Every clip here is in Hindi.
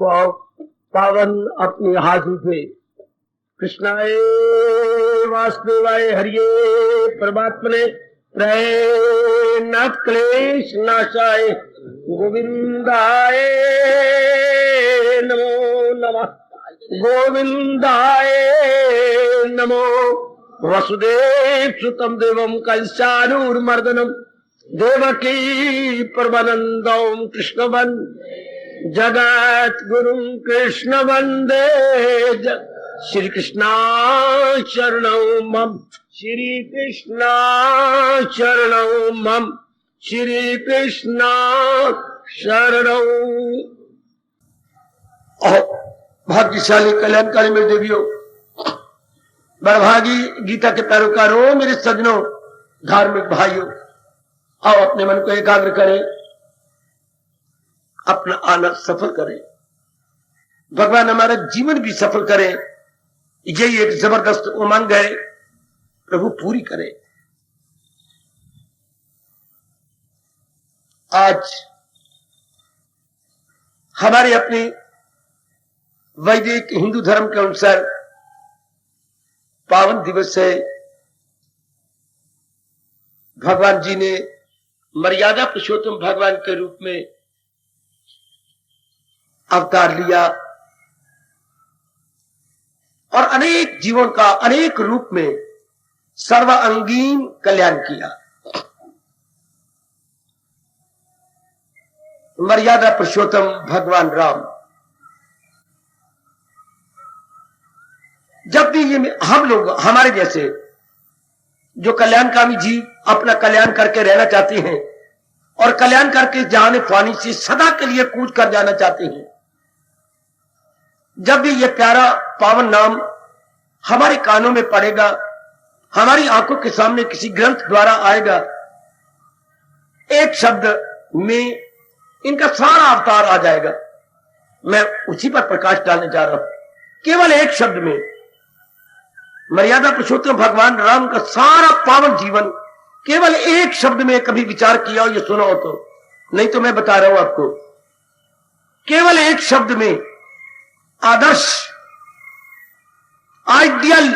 पावन अपनी हाथ उठे। कृष्णाय वासुदेवाय हरिये परमात्मने न क्लेश नाशाय गोविंदाय नमो नमः। गोविंदाय नमो। वसुदेव सुतम देवम कंसानूरमर्दनम देवकी परमानंदम कृष्ण जगत गुरु कृष्ण वंदे श्री कृष्णा शरणौ मम। श्री कृष्णा शरणौ मम। श्री कृष्णा शरणौ। भाग्यशाली कल्याणकारी मेरे देवियों, बड़भागी गीता के पैरोकारों, मेरे सज्जनों, धार्मिक भाइयों, आओ अपने मन को एकाग्र करें, अपना आनंद सफल करें, भगवान हमारा जीवन भी सफल करें। यही एक जबरदस्त उमंग है, प्रभु पूरी करे। आज हमारे अपने वैदिक हिंदू धर्म के अनुसार पावन दिवस है। भगवान जी ने मर्यादा पुरुषोत्तम भगवान के रूप में अवतार लिया और अनेक जीवों का अनेक रूप में सर्वांगीण कल्याण किया। मर्यादा पुरुषोत्तम भगवान राम, जब भी ये हम लोग, हमारे जैसे जो कल्याणकामी जीव अपना कल्याण करके रहना चाहते हैं और कल्याण करके जाने पानी से सदा के लिए कूद कर जाना चाहते हैं, जब भी ये प्यारा पावन नाम हमारे कानों में पड़ेगा, हमारी आंखों के सामने किसी ग्रंथ द्वारा आएगा, एक शब्द में इनका सारा अवतार आ जाएगा। मैं उसी पर प्रकाश डालने जा रहा हूं। केवल एक शब्द में मर्यादा पुरुषोत्तम भगवान राम का सारा पावन जीवन केवल एक शब्द में कभी विचार किया हो, ये सुना हो तो, नहीं तो मैं बता रहा हूं आपको। केवल एक शब्द में आदर्श, आइडियल,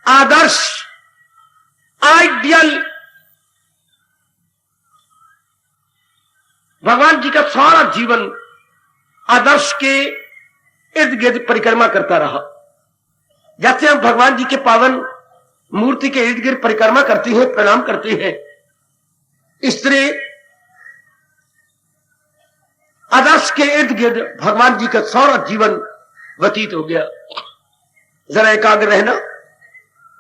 आदर्श, आइडियल, भगवान जी का सारा जीवन आदर्श के इर्द गिर्द परिक्रमा करता रहा। जैसे हम भगवान जी के पावन मूर्ति के इर्द गिर्द परिक्रमा करते हैं, प्रणाम करते हैं, इस तरह आदर्श के इर्द गिर्द भगवान जी का सारा जीवन व्यतीत हो गया। जरा एकाग्र रहना।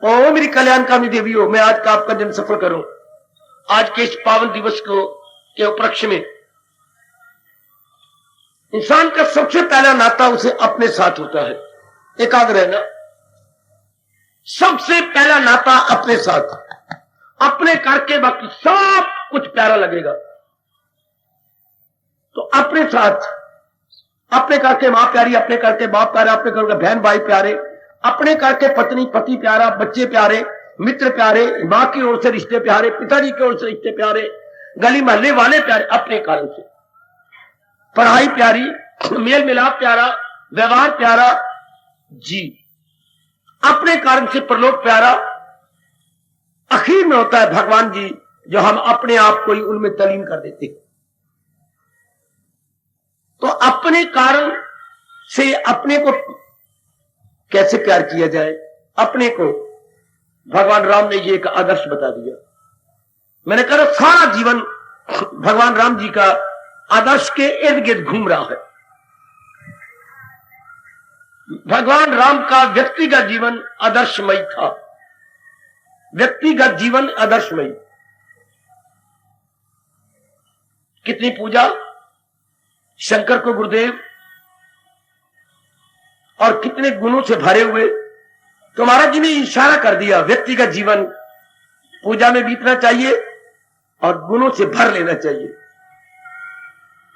ओ मेरी कल्याणकामी देवियों, मैं आज का आपका दिन सफल करूं। आज के इस पावन दिवस को के उपलक्ष्य में इंसान का सबसे पहला नाता उसे अपने साथ होता है। एकाग्र रहना। सबसे पहला नाता अपने साथ। अपने करके बाकी सब कुछ प्यारा लगेगा। तो अपने साथ, अपने करके मां प्यारी, अपने करके बाप प्यारा, अपने करके बहन भाई प्यारे, अपने करके पत्नी पति प्यारा, बच्चे प्यारे, मित्र प्यारे, मां की ओर से रिश्ते प्यारे, पिताजी की ओर से रिश्ते प्यारे, गली मोहल्ले वाले प्यारे, अपने कारण से पढ़ाई प्यारी, मेल मिलाप प्यारा, व्यवहार प्यारा, जी अपने कारण से परलोक प्यारा। आखिर में होता है भगवान जी, जो हम अपने आप को ही उनमें तलीन कर देते हैं। तो अपने कारण से अपने को कैसे प्यार किया जाए, अपने को भगवान राम ने ये एक आदर्श बता दिया। मैंने कहा सारा जीवन भगवान राम जी का आदर्श के इर्द गिर्द घूम रहा है। भगवान राम का व्यक्तिगत जीवन आदर्शमय था। व्यक्तिगत जीवन आदर्शमय। कितनी पूजा शंकर को गुरुदेव, और कितने गुणों से भरे हुए। तो महाराज जी ने इशारा कर दिया, व्यक्तिगत जीवन पूजा में बीतना चाहिए और गुणों से भर लेना चाहिए।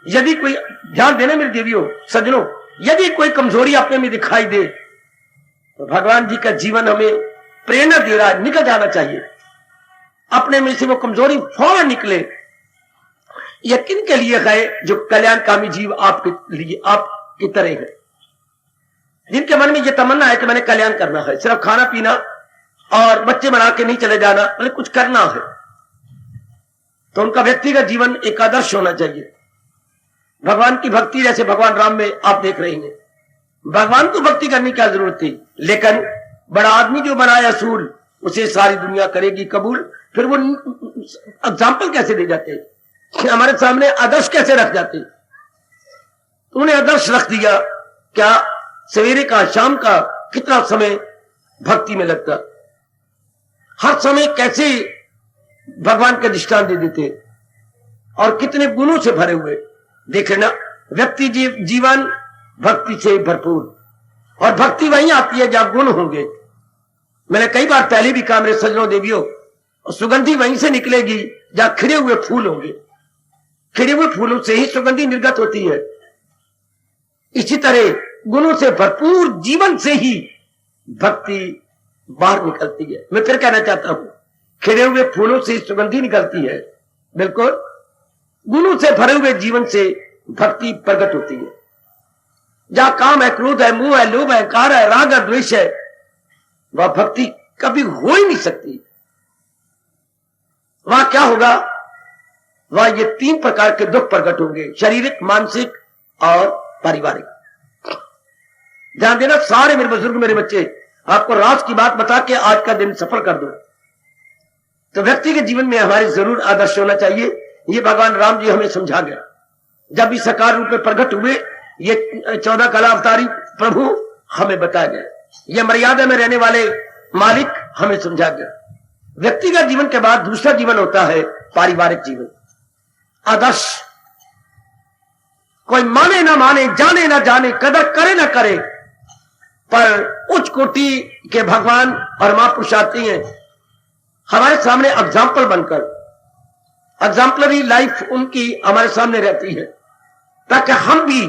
यदि कोई, ध्यान देना मेरे देवियों सज्जनों, यदि कोई कमजोरी अपने में दिखाई दे तो भगवान जी का जीवन हमें प्रेरणा दे रहा है, निकल जाना चाहिए। अपने में से वो कमजोरी फौरन निकले। यह किन के लिए है जो कल्याणकामी जीव आपके लिए आपकी तरह है, जिनके मन में यह तमन्ना है कि मैंने कल्याण करना है, सिर्फ खाना पीना और बच्चे बना के नहीं चले जाना, मतलब कुछ करना है। तो उनका व्यक्तिगत जीवन एक आदर्श होना चाहिए। भगवान की भक्ति जैसे भगवान राम में आप देख रहे हैं, भगवान को भक्ति करने की क्या जरूरत थी, लेकिन बड़ा आदमी जो बनाया असूल उसे सारी दुनिया करेगी कबूल। फिर वो एग्जाम्पल कैसे दे जाते, हमारे सामने आदर्श कैसे रख जाते। तो उन्हें आदर्श रख दिया। क्या सवेरे का शाम का कितना समय भक्ति में लगता, हर समय कैसे भगवान के दृष्टांत दे देते और कितने गुणों से भरे हुए। देख लेना, व्यक्ति जीवन भक्ति से भरपूर, और भक्ति वहीं आती है जहां गुण होंगे। मैंने कई बार पहले भी कहा मेरे सज्जनों देवियों, सुगंधी वहीं से निकलेगी जहां खिले हुए फूल होंगे। खिले हुए फूलों से ही सुगंधी निर्गत होती है। इसी तरह गुणों से भरपूर जीवन से ही भक्ति बाहर निकलती है। मैं फिर कहना चाहता हूं, खिले हुए फूलों से सुगंधी निकलती है, बिल्कुल गुणों से भरे हुए जीवन से भक्ति प्रकट होती है। जहां काम है, क्रोध है, मोह है, लोभ है, कार है, राग है, द्वेष है, वह भक्ति कभी हो ही नहीं सकती। वहां क्या होगा, वहां ये 3 प्रकार के दुख प्रकट होंगे, शारीरिक, मानसिक और पारिवारिक। ध्यान देना सारे मेरे बुजुर्ग, मेरे बच्चे, आपको राज की बात बता के आज का दिन सफल कर दो। तो व्यक्ति के जीवन में हमारे जरूर आदर्श होना चाहिए। ये भगवान राम जी हमें समझा गया जब भी साकार रूप में प्रकट हुए। ये 14 कला अवतारी प्रभु हमें बताया गया। ये मर्यादा में रहने वाले मालिक हमें समझा गया। व्यक्तिगत जीवन के बाद दूसरा जीवन होता है पारिवारिक जीवन, आदर्श। कोई माने ना माने, जाने ना जाने, कदर करे ना करे, पर उच्च कोटि के भगवान और महापुरुष आते हैं हमारे सामने एग्जाम्पल बनकर। एग्जाम्पलरी लाइफ उनकी हमारे सामने रहती है, ताकि हम भी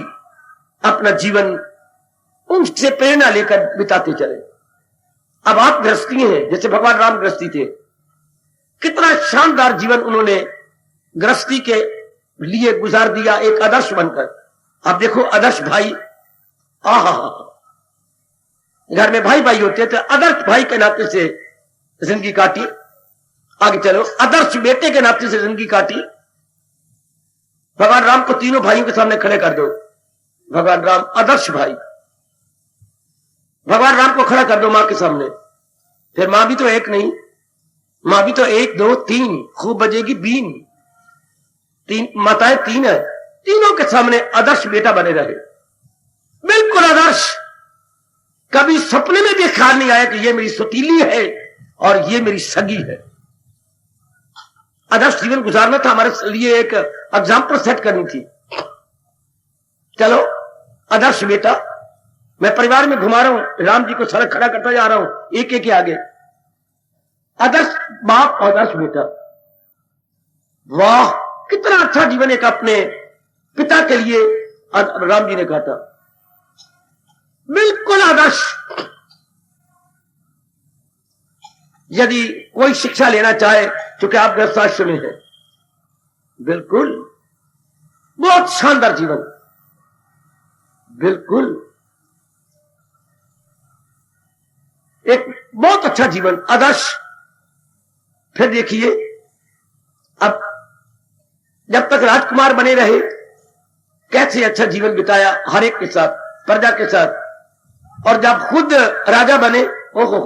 अपना जीवन उनसे प्रेरणा लेकर बिताते चले। अब आप गृहस्थी हैं, जैसे भगवान राम गृहस्थी थे, कितना शानदार जीवन उन्होंने गृहस्थी के लिए गुजार दिया, एक आदर्श बनकर। अब देखो आदर्श भाई, आहा, घर में भाई भाई होते थे, आदर्श भाई के नाते से जिंदगी काटी। आगे चलो, आदर्श बेटे के नाते से जिंदगी काटी। भगवान राम को तीनों भाइयों के सामने खड़े कर दो, भगवान राम आदर्श भाई। भगवान राम को खड़ा कर दो मां के सामने, फिर मां भी तो एक नहीं, मां भी तो 1 2 3, खूब बजेगी बीन। 3 माताएं 3 है, तीनों के सामने आदर्श बेटा बने रहे, बिल्कुल आदर्श। कभी सपने में भी ख्याल नहीं आया कि ये मेरी सतीली है और ये मेरी सगी है। आदर्श जीवन गुजारना था, हमारे लिए एक एग्जाम्पल सेट करनी थी। चलो आदर्श बेटा, मैं परिवार में घुमा रहा हूं, राम जी को सड़क खड़ा करता जा रहा हूं, एक एक के आगे। आदर्श बाप, आदर्श बेटा, वाह कितना अच्छा जीवन एक अपने पिता के लिए राम जी ने कहा था, बिल्कुल आदर्श। यदि कोई शिक्षा लेना चाहे, क्योंकि आप गृहस्थाश्रम में हैं, बिल्कुल बहुत शानदार जीवन, बिल्कुल एक बहुत अच्छा जीवन, आदर्श। फिर देखिए, अब जब तक राजकुमार बने रहे, कैसे अच्छा जीवन बिताया हर एक के साथ, प्रजा के साथ। और जब खुद राजा बने, ओहो,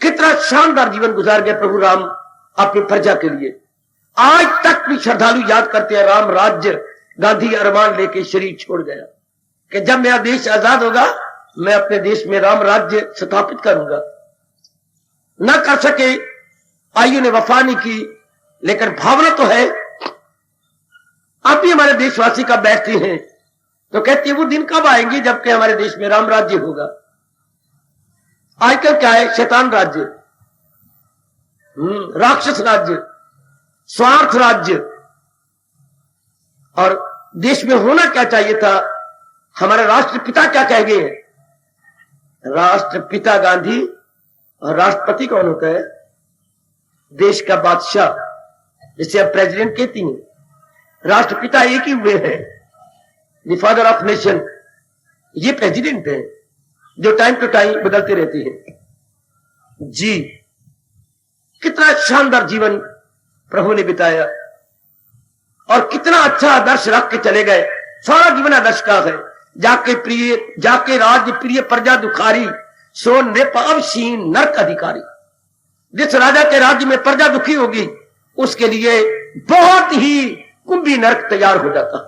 कितना शानदार जीवन गुजार गया प्रभु राम अपनी प्रजा के लिए। आज तक भी श्रद्धालु याद करते हैं, राम राज्य गांधी अरमान लेके शरीर छोड़ गया कि जब मेरा देश आजाद होगा, मैं अपने देश में राम राज्य स्थापित करूंगा। न कर सके, आयु ने वफा नहीं की, लेकिन भावना तो है। आप भी हमारे देशवासी का बैठते हैं तो कहते हैं वो दिन कब आएंगे जबकि हमारे देश में राम राज्य होगा। आजकल क्या है, शैतान राज्य, राक्षस राज्य, स्वार्थ राज्य। और देश में होना क्या चाहिए था, हमारे राष्ट्रपिता क्या कह गए हैं, राष्ट्रपिता गांधी। और राष्ट्रपति कौन होता है, देश का बादशाह, जिसे अब प्रेसिडेंट कहती हैं। राष्ट्रपिता एक ही हुए हैं, द फादर ऑफ नेशन। ये प्रेसिडेंट है जो टाइम टू टाइम बदलते रहते हैं। जी, कितना शानदार जीवन प्रभु ने बिताया और कितना अच्छा आदर्श रख के चले गए। सारा जीवन आदर्श का है। जाके राज्य प्रिय प्रजा दुखारी, सो नृपावशीन नरक अधिकारी। जिस राजा के राज्य में प्रजा दुखी होगी उसके लिए बहुत ही कुंभी नरक तैयार हो जाता,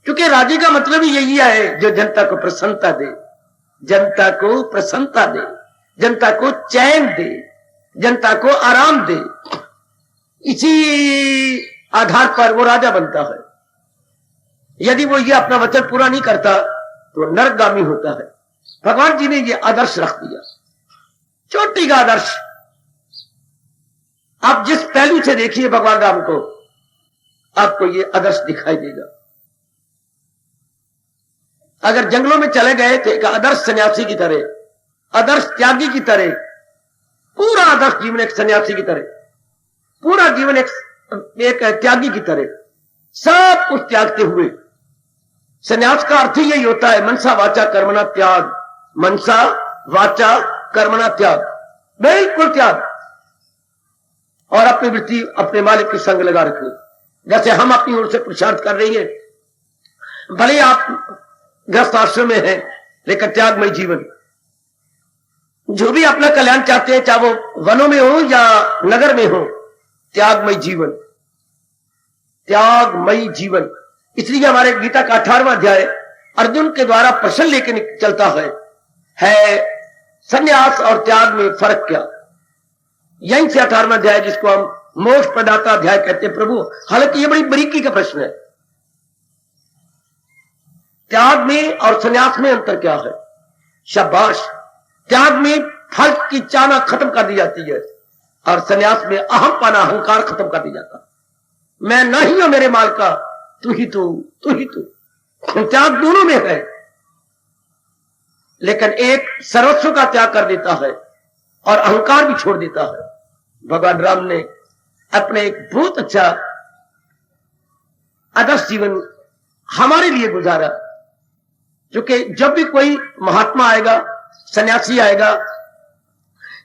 क्योंकि राजे का मतलब ही यही है जो जनता को प्रसन्नता दे, जनता को प्रसन्नता दे, जनता को चैन दे, जनता को आराम दे। इसी आधार पर वो राजा बनता है। यदि वो ये अपना वचन पूरा नहीं करता तो नरकगामी होता है। भगवान जी ने ये आदर्श रख दिया, चोटी का आदर्श। आप जिस पहलू से देखिए भगवान राम को, आपको ये आदर्श दिखाई देगा। अगर जंगलों में चले गए तो एक आदर्श सन्यासी की तरह, आदर्श त्यागी की तरह, पूरा आदर्श जीवन एक सन्यासी की तरह, पूरा जीवन एक त्यागी की तरह, सब कुछ त्यागते हुए। सन्यास का अर्थ ही यही होता है, मनसा वाचा कर्मणा त्याग, मनसा वाचा कर्मणा त्याग, बिल्कुल त्याग। और अपनी वृत्ति अपने मालिक के संग लगा रखनी। जैसे हम अपनी ओर से पुरुषार्थ कर रही है, भले आप गृहस्थ आश्रम में हैं लेकिन त्यागमय जीवन। जो भी अपना कल्याण चाहते हैं, चाहे वो वनों में हो या नगर में हो, त्यागमय जीवन, त्यागमय जीवन। इसलिए हमारे गीता का 18वां अध्याय अर्जुन के द्वारा प्रश्न लेकर चलता है संन्यास और त्याग में फर्क क्या। यहीं से 18वां अध्याय, जिसको हम मोक्ष प्रदाता अध्याय कहते हैं प्रभु, हालांकि ये बड़ी बारीकी का प्रश्न है। त्याग में और संन्यास में अंतर क्या है? शाबाश। त्याग में फल की चाहना खत्म कर दी जाती है और संन्यास में अहम पाना, अहंकार खत्म कर दी जाता। मैं नहीं हूं मेरे माल का, तू ही तू, तू ही तू। त्याग दोनों में है, लेकिन एक सर्वस्व का त्याग कर देता है और अहंकार भी छोड़ देता है। भगवान राम ने अपने एक बहुत अच्छा आदर्श जीवन हमारे लिए गुजारा, क्योंकि जब भी कोई महात्मा आएगा, सन्यासी आएगा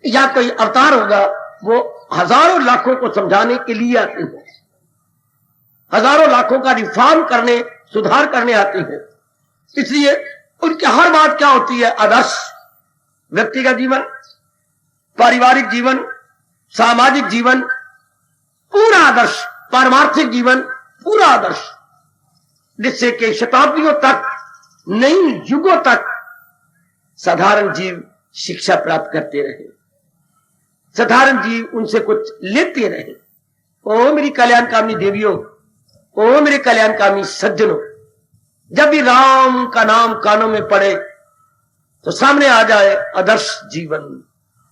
या कोई अवतार होगा, वो हजारों लाखों को समझाने के लिए आते हैं, हजारों लाखों का रिफॉर्म करने, सुधार करने आते हैं। इसलिए उनकी हर बात क्या होती है? आदर्श। व्यक्तिगत जीवन, पारिवारिक जीवन, सामाजिक जीवन, पूरा आदर्श। पारमार्थिक जीवन, पूरा आदर्श, जिससे कि शताब्दियों तक, नई युगों तक साधारण जीव शिक्षा प्राप्त करते रहे, साधारण जीव उनसे कुछ लेते रहे। ओ मेरी कल्याणकामी देवियों, ओ मेरे कल्याणकामी सज्जनों, जब भी राम का नाम कानों में पड़े तो सामने आ जाए आदर्श जीवन,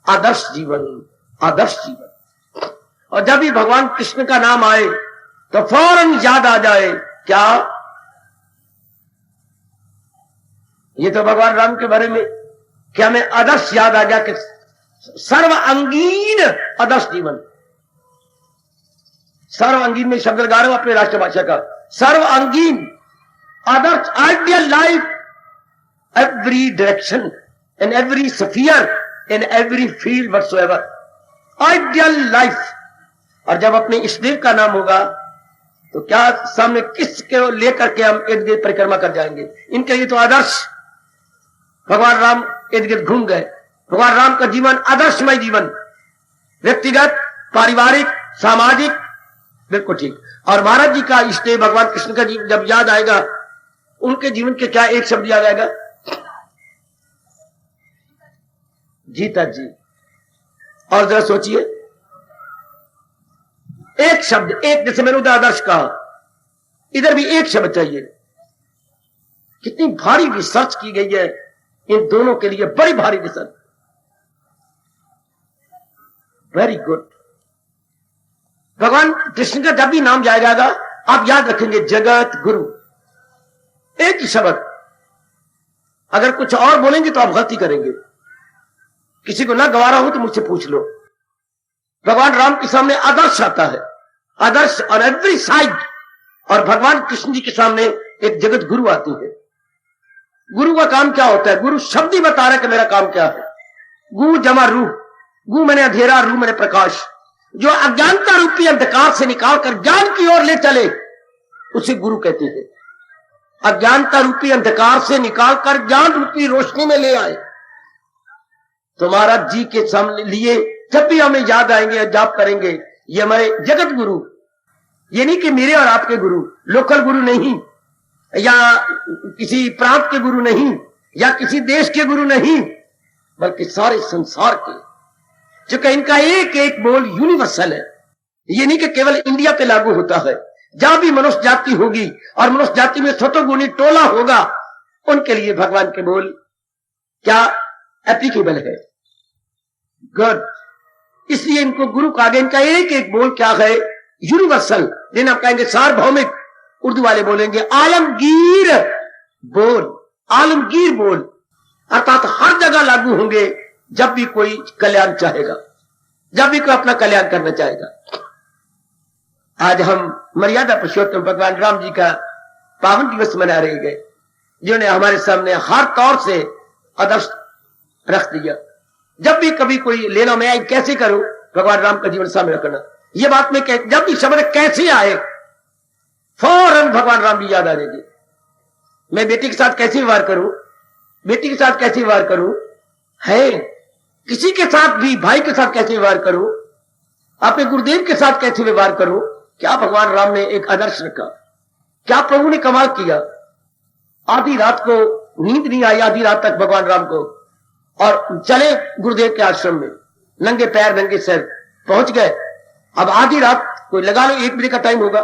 आदर्श जीवन, आदर्श जीवन। और जब भी भगवान कृष्ण का नाम आए तो फौरन याद आ जाए क्या? ये तो भगवान राम के बारे में क्या हमें आदर्श याद आ गया कि सर्वांगीण आदर्श जीवन। सर्वांगीण में शब्द लगा रहा हूं अपने राष्ट्रभाषा का। सर्वांगीण आदर्श, ideal life, every direction, in every sphere, in every field whatsoever, ideal life. और जब अपने इष्टदेव का नाम होगा तो क्या सामने किसके लेकर के हम इर्द गिर्द परिक्रमा कर जाएंगे? इनके लिए तो आदर्श। भगवान राम इर्द गिर्द घूम गए। भगवान राम का जीवन आदर्शमय जीवन, व्यक्तिगत, पारिवारिक, सामाजिक, बिल्कुल ठीक। और महाराज जी का इष्टदेव भगवान कृष्ण का जीवन जब याद आएगा, उनके जीवन के क्या एक शब्द याद आएगा? जीता जी। और जरा सोचिए, एक शब्द, एक, जैसे मैंने उधर आदर्श कहा, इधर भी एक शब्द चाहिए। कितनी भारी रिसर्च की गई है इन दोनों के लिए, बड़ी भारी रिसर्च। Very good. भगवान कृष्ण का जब भी नाम जाया जाएगा, आप याद रखेंगे जगत गुरु, एक ही शब्द। अगर कुछ और बोलेंगे तो आप गलती करेंगे। किसी को ना गवारा हो तो मुझसे पूछ लो। भगवान राम के सामने आदर्श आता है, आदर्श और एवरी साइड। और भगवान कृष्ण जी के सामने एक जगत गुरु आती है। गुरु का काम क्या होता है? गुरु शब्द ही बता रहा है कि मेरा काम क्या है। गु जमा रू, गु मैंने अंधेरा, रू मैंने प्रकाश। जो अज्ञानता रूपी अंधकार से निकालकर ज्ञान की ओर ले चले उसे गुरु कहते हैं। अज्ञानता रूपी अंधकार से निकालकर ज्ञान रूपी रोशनी में ले आए। तो महाराज जी के सामने लिए जब भी हमें याद आएंगे या जाप करेंगे, ये हमारे जगत गुरु, ये नहीं कि मेरे और आपके गुरु, लोकल गुरु नहीं, या किसी प्रांत के गुरु नहीं, या किसी देश के गुरु नहीं, बल्कि सारे संसार के। क्योंकि इनका एक एक बोल यूनिवर्सल है। ये नहीं कि केवल इंडिया पे लागू होता है। जहां भी मनुष्य जाति होगी और मनुष्य जाति में सतोगुणी टोला होगा, उनके लिए भगवान के बोल क्या एप्लीकेबल है। गुड। इसलिए इनको गुरु कहा गया। इनका एक एक बोल क्या है? यूनिवर्सल। जिन्हें हम कहेंगे सार्वभौमिक, उर्दू वाले बोलेंगे आलमगीर बोल। आलमगीर बोल अर्थात हर जगह लागू होंगे जब भी कोई कल्याण चाहेगा, जब भी कोई अपना कल्याण करना चाहेगा। आज हम मर्यादा पुरुषोत्तम भगवान राम जी का पावन दिवस मना रहे गए, जिन्होंने हमारे सामने हर तौर से आदर्श रख दिया। जब भी कभी कोई लेना मैं कैसे करूं, भगवान राम का जीवन सामने रखना। ये बात में जब भी शब्द कैसे आए, फौरन भगवान राम जी याद आ जाएंगे। मैं बेटी के साथ कैसे व्यवहार करूं, बेटी के साथ कैसे व्यवहार करूं, है किसी के साथ भी, भाई के साथ कैसे व्यवहार करूं, अपने गुरुदेव के साथ कैसे व्यवहार करूं। क्या भगवान राम ने एक आदर्श रखा। क्या प्रभु ने कमाल किया। आधी रात को नींद नहीं आई, आधी रात तक भगवान राम को, और चले गुरुदेव के आश्रम में, नंगे पैर नंगे सर पहुंच गए। अब आधी रात कोई लगा लो 1 बजे का टाइम होगा।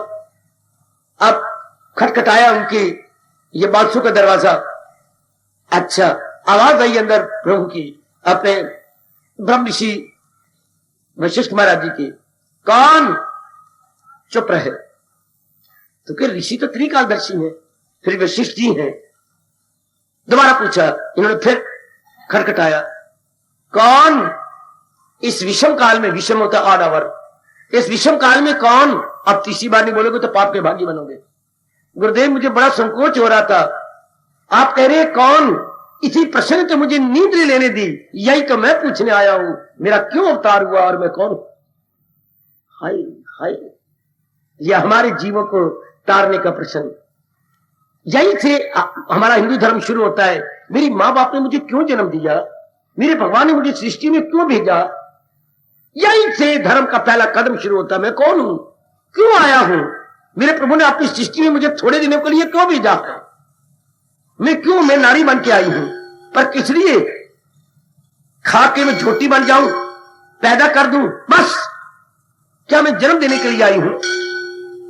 अब खटखटाया उनकी ये बादशाह का दरवाजा। अच्छा, आवाज आई अंदर प्रभु की, अपने ब्रह्म ऋषि वशिष्ठ महाराज जी की। कौन? चुप रहे। तो फिर ऋषि तो त्रिकालदर्शी है, फिर वशिष्ठ जी हैं। दोबारा पूछा, इन्होंने फिर खटखटाया। कौन? इस विषम काल में, विषम होता ऑड आवर, इस विषम काल में कौन? अब तीसरी बार नहीं बोलोगे तो पाप के भागी बनोगे। गुरुदेव मुझे बड़ा संकोच हो रहा था, आप कह रहे हैं कौन? इसी प्रश्न तो मुझे नींद नहीं लेने दी, यही तो मैं पूछने आया हूं, मेरा क्यों अवतार हुआ और मैं कौन? हाय हाय, यह हमारे जीवों को तारने का प्रश्न। यही से हमारा हिंदू धर्म शुरू होता है। मेरी मां बाप ने मुझे क्यों जन्म दिया, मेरे भगवान ने मुझे सृष्टि में क्यों भेजा। यही से धर्म का पहला कदम शुरू होता है। मैं कौन हूं, क्यों आया हूं, मेरे प्रभु ने अपनी सृष्टि में मुझे थोड़े दिनों के लिए क्यों भेजा है, मैं क्यों, मैं नारी बन के आई हूं, पर किस लिए? खा के मैं झोटी बन जाऊं, पैदा कर दूं, बस? क्या मैं जन्म देने के लिए आई हूं?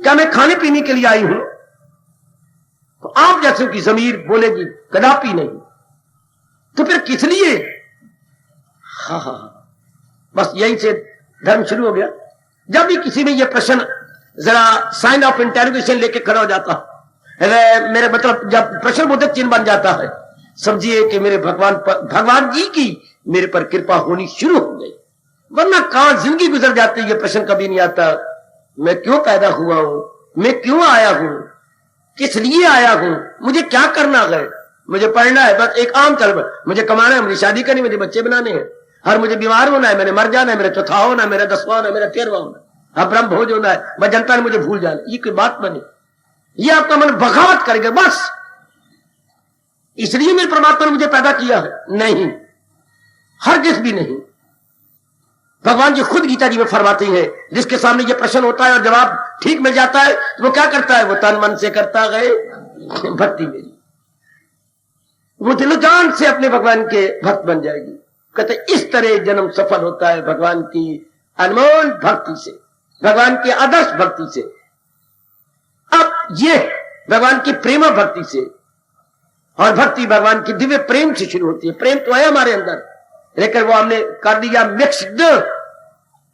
क्या मैं खाने पीने के लिए आई हूं? तो आप जैसे की जमीर बोलेगी कदापि नहीं। तो फिर किस लिए? हा, बस यही से धर्म शुरू हो गया। जब भी किसी में यह प्रश्न जरा साइन ऑफ इंटेरोगेशन लेके खड़ा हो जाता है, मेरे मतलब जब प्रश्न बोधक चिन्ह बन जाता है, समझिए कि मेरे भगवान जी की मेरे पर कृपा होनी शुरू हो गई। वरना कहां जिंदगी गुजर जाती है, ये प्रश्न कभी नहीं आता। मैं क्यों पैदा हुआ हूं, मैं क्यों आया हूं, किस लिए आया हूं, मुझे क्या करना है, मुझे पढ़ना है, बस एक आम चल, मुझे कमाना है, मुझे शादी करनी, मुझे बच्चे बनाने हैं, हर मुझे बीमार होना है, मैंने मर जाना है, मेरा चौथा होना है, मेरा 10वां होना है, मेरा 13वां होना है, अब ब्रह्म भोज होना है, बस जनता ने मुझे भूल जाना। ये कोई बात बनी? ये आपका मन बगावत करेगा बस, इसलिए मेरे परमात्मा ने मुझे पैदा किया है? नहीं, हरगिज़ भी नहीं। भगवान जी खुद गीता जी में फरमाती है, जिसके सामने ये प्रश्न होता है और जवाब ठीक मिल जाता है, वो क्या करता है? वो तन मन से करता है भक्ति मेरी, वो दिलो जान से अपने भगवान के भक्त बन जाएगी। कहते इस तरह जन्म सफल होता है भगवान की अनमोल भक्ति से, भगवान की आदर्श भक्ति से। अब ये भगवान की प्रेम भक्ति से, और भक्ति भगवान की दिव्य प्रेम से शुरू होती है। प्रेम तो है हमारे अंदर, लेकिन वो हमने कर दिया मिक्स्ड,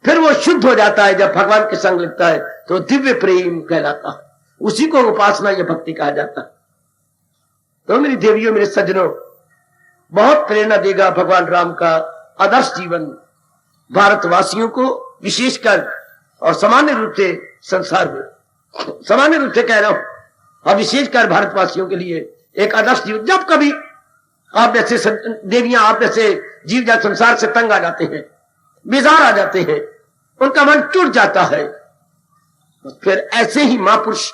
फिर वो शुद्ध हो जाता है। जब भगवान के संग लगता है तो दिव्य प्रेम कहलाता है, उसी को उपासना या भक्ति कहा जाता है। तो मेरी देवियों, मेरे सज्जनों, बहुत प्रेरणा देगा भगवान राम का आदर्श जीवन भारतवासियों को विशेषकर, और सामान्य रूप से संसार में। सामान्य रूप से कह रहा हूं, और विशेषकर भारतवासियों के लिए एक आदर्श जीवन। जब कभी आप जैसे देवियां, आप जैसे जीव या संसार से तंग आ जाते हैं, बेजार आ जाते हैं, उनका मन टूट जाता है, फिर ऐसे ही महापुरुष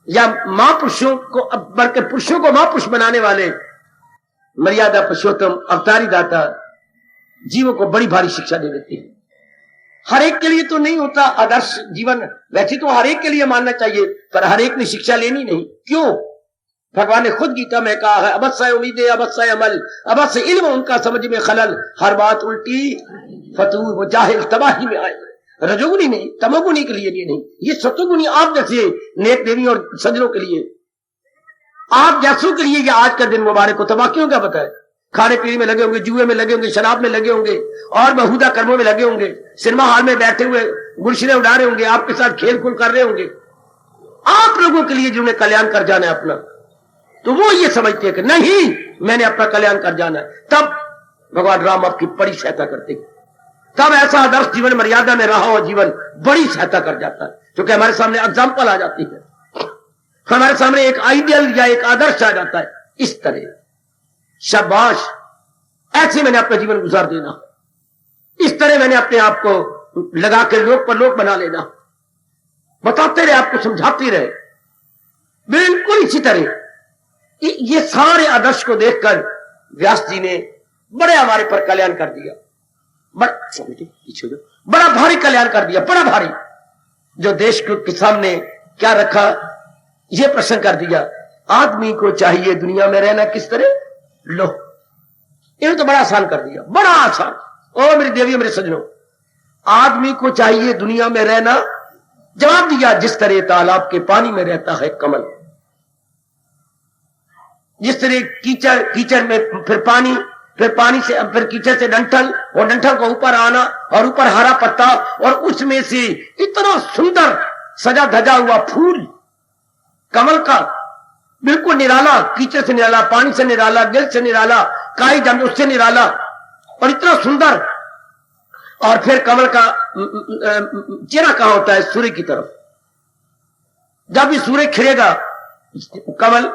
या महापुरुषों को, बल्कि पुरुषों को महापुरुष बनाने वाले मर्यादा पुरुषोत्तम अवतारी दाता जीवों को बड़ी भारी शिक्षा दे देते हैं। हर एक के लिए तो नहीं होता आदर्श जीवन, वैसे तो हर एक के लिए मानना चाहिए, पर हर एक ने शिक्षा लेनी नहीं। क्यों? भगवान ने खुद गीता में कहा है, अवश्य उम्मीदें अवश्य अमल, अवश्य इल्म उनका समझ में खलल, हर बात उल्टी फतूर, वो जाहिल तबाही में आए। रजोगुनी नहीं, तमोगुनी के लिए नहीं, ये सतोगुनी आप जैसे नेक देवी और सज्जनों के लिए, आप जैसों के लिए ये आज का दिन मुबारक हो। तबाह क्यों? क्या बताए? खाने पीने में लगे होंगे, जुए में लगे होंगे, शराब में लगे होंगे और बहुधा कर्मों में लगे होंगे, सिनेमा हॉल में बैठे हुए गुरशिले उड़ा रहे होंगे, आपके साथ खेल कूद कर रहे होंगे। आप लोगों के लिए जिन्हें कल्याण कर जाना है अपना, तो वो ये समझते हैं कि नहीं, मैंने अपना कल्याण कर जाना है। तब भगवान राम आपकी बड़ी सहायता करते हैं। तब ऐसा आदर्श जीवन, मर्यादा में रहा हुआ जीवन बड़ी सहायता कर जाता है, क्योंकि हमारे सामने एग्जाम्पल आ जाती है, हमारे सामने एक आइडियल या एक आदर्श आ जाता है। इस तरह शाबाश, ऐसे मैंने अपना जीवन गुजार देना, इस तरह मैंने अपने आप को लगा के लोक पर लोक बना लेना, बताते रहे, आपको समझाते रहे, बिल्कुल इसी तरह। ये सारे आदर्श को देखकर व्यास जी ने बड़े हमारे पर कल्याण कर दिया, बड़ा भारी कल्याण कर दिया, बड़ा भारी। जो देश के सामने क्या रखा, ये प्रश्न कर दिया, आदमी को चाहिए दुनिया में रहना किस तरह। लो, इन्होंने तो बड़ा आसान कर दिया, बड़ा आसान। ओ मेरी देवी, मेरे सज्जनों, आदमी को चाहिए दुनिया में रहना, जवाब दिया जिस तरह तालाब के पानी में रहता है कमल, जिस तरह कीचड़ में फिर पानी से फिर कीचड़ से डंठल, और डंठल को ऊपर आना, और ऊपर हरा पत्ता, और उसमें से इतना सुंदर सजा धजा हुआ फूल कमल का, बिल्कुल निराला, कीचड़ से निराला, पानी से निराला, गिल से निराला, काई जम उससे निराला, और इतना सुंदर। और फिर कमल का चेहरा कहां होता है? सूर्य की तरफ। जब भी सूर्य खिलेगा कमल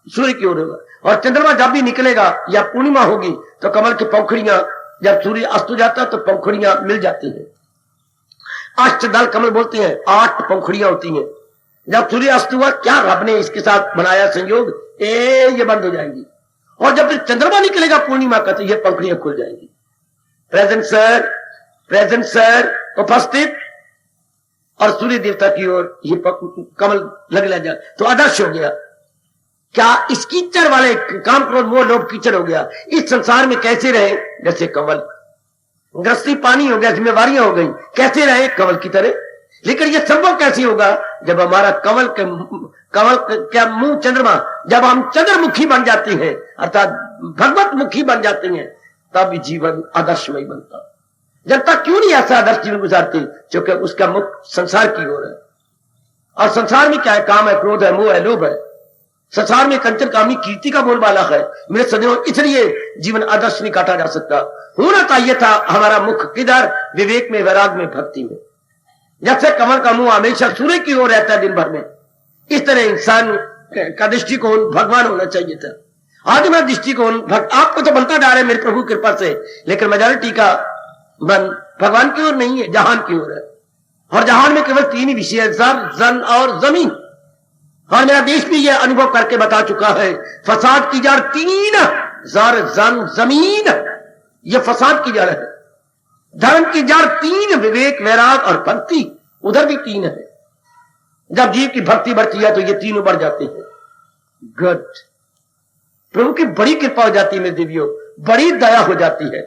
सूर्य की ओर होगा, और चंद्रमा जब भी निकलेगा या पूर्णिमा होगी तो कमल की पंखुड़ियां, जब सूर्य अस्त हो जाता है तो पंखुड़ियां मिल जाती हैं। अष्टदल कमल बोलते हैं, 8 पंखुड़ियां होती हैं। जब सूर्य अस्त हुआ, क्या रब ने इसके साथ बनाया संयोग, ये बंद हो जाएंगी, और जब फिर चंद्रमा निकलेगा पूर्णिमा का तो ये पंखुड़ियां खुल जाएंगी। प्रेजेंट सर उपस्थित, और सूर्य देवता की ओर ये कमल लग जाए तो आदर्श हो गया। क्या इस कीचड़ वाले काम क्रोध मोह लोभ कीचड़ हो गया, इस संसार में कैसे रहे? जैसे कमल, गृहस्थी पानी हो गया, जिम्मेवारियां हो गई, कैसे रहे? कमल की तरह। लेकिन यह संभव कैसे होगा? जब हमारा कमल क्या मुंह चंद्रमा, जब हम चंद्रमुखी बन जाते हैं, अर्थात भगवत मुखी बन जाते हैं, तब जीवन आदर्शमय बनता। जब तक क्यों नहीं ऐसा आदर्श जीवन गुजारते? क्योंकि उसका मुख संसार की ओर है, और संसार में क्या है? काम है, क्रोध है, मोह है, लोभ है। संसार में कंचन कामनी कीर्ति का बोलबाला है मेरे सज्जनों, इसलिए जीवन आदर्श नहीं काटा जा सकता। होना चाहिए था हमारा मुख किधर? विवेक में, वैराग में, भक्ति में। जैसे कमल का मुंह हमेशा सूर्य की ओर रहता है दिन भर में, इस तरह इंसान का दृष्टिकोण भगवान होना चाहिए था। आज मेरा दृष्टिकोण आपको तो बनता जा रहा है मेरे प्रभु कृपा से, लेकिन मेजॉरिटी का मन भगवान की ओर नहीं है, जहान की ओर है। और जहान में केवल 3 ही विषय है, जर, जन और जमीन। और मेरा देश भी यह अनुभव करके बता चुका है, फसाद की जड़ 3, जर, जन, जमीन, यह फसाद की जड़ है। धर्म की जड़ 3, विवेक, वैराग और भक्ति, उधर भी 3 है। जब जीव की भक्ति बढ़ती है तो ये 3 बढ़ जाते हैं। गुड, प्रभु की बड़ी कृपा हो जाती है मेरे देवियों, बड़ी दया हो जाती है।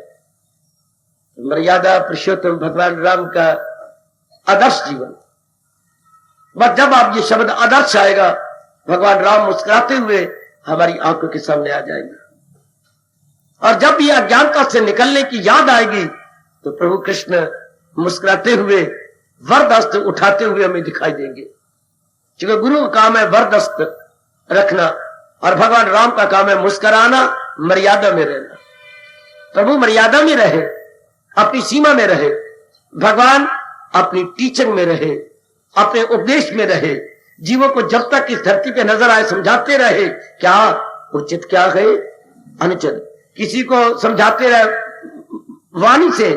मर्यादा पुरुषोत्तम भगवान राम का आदर्श जीवन। बस जब आप ये शब्द आदर्श आएगा, भगवान राम मुस्कुराते हुए हमारी आंखों के सामने आ जाएंगे, और जब ये अज्ञानता से निकलने की याद आएगी तो प्रभु कृष्ण मुस्कुराते हुए वरदस्त उठाते हुए हमें दिखाई देंगे। क्योंकि गुरु का काम है वरदस्त रखना, और भगवान राम का काम है मुस्कुराना, मर्यादा में रहना। प्रभु मर्यादा में रहे, अपनी सीमा में रहे, भगवान अपनी टीचिंग में रहे, अपने उपदेश में रहे, जीवों को जब तक इस धरती पे नजर आए समझाते रहे, क्या उचित क्या है अनुचित, किसी को समझाते रहे वाणी से,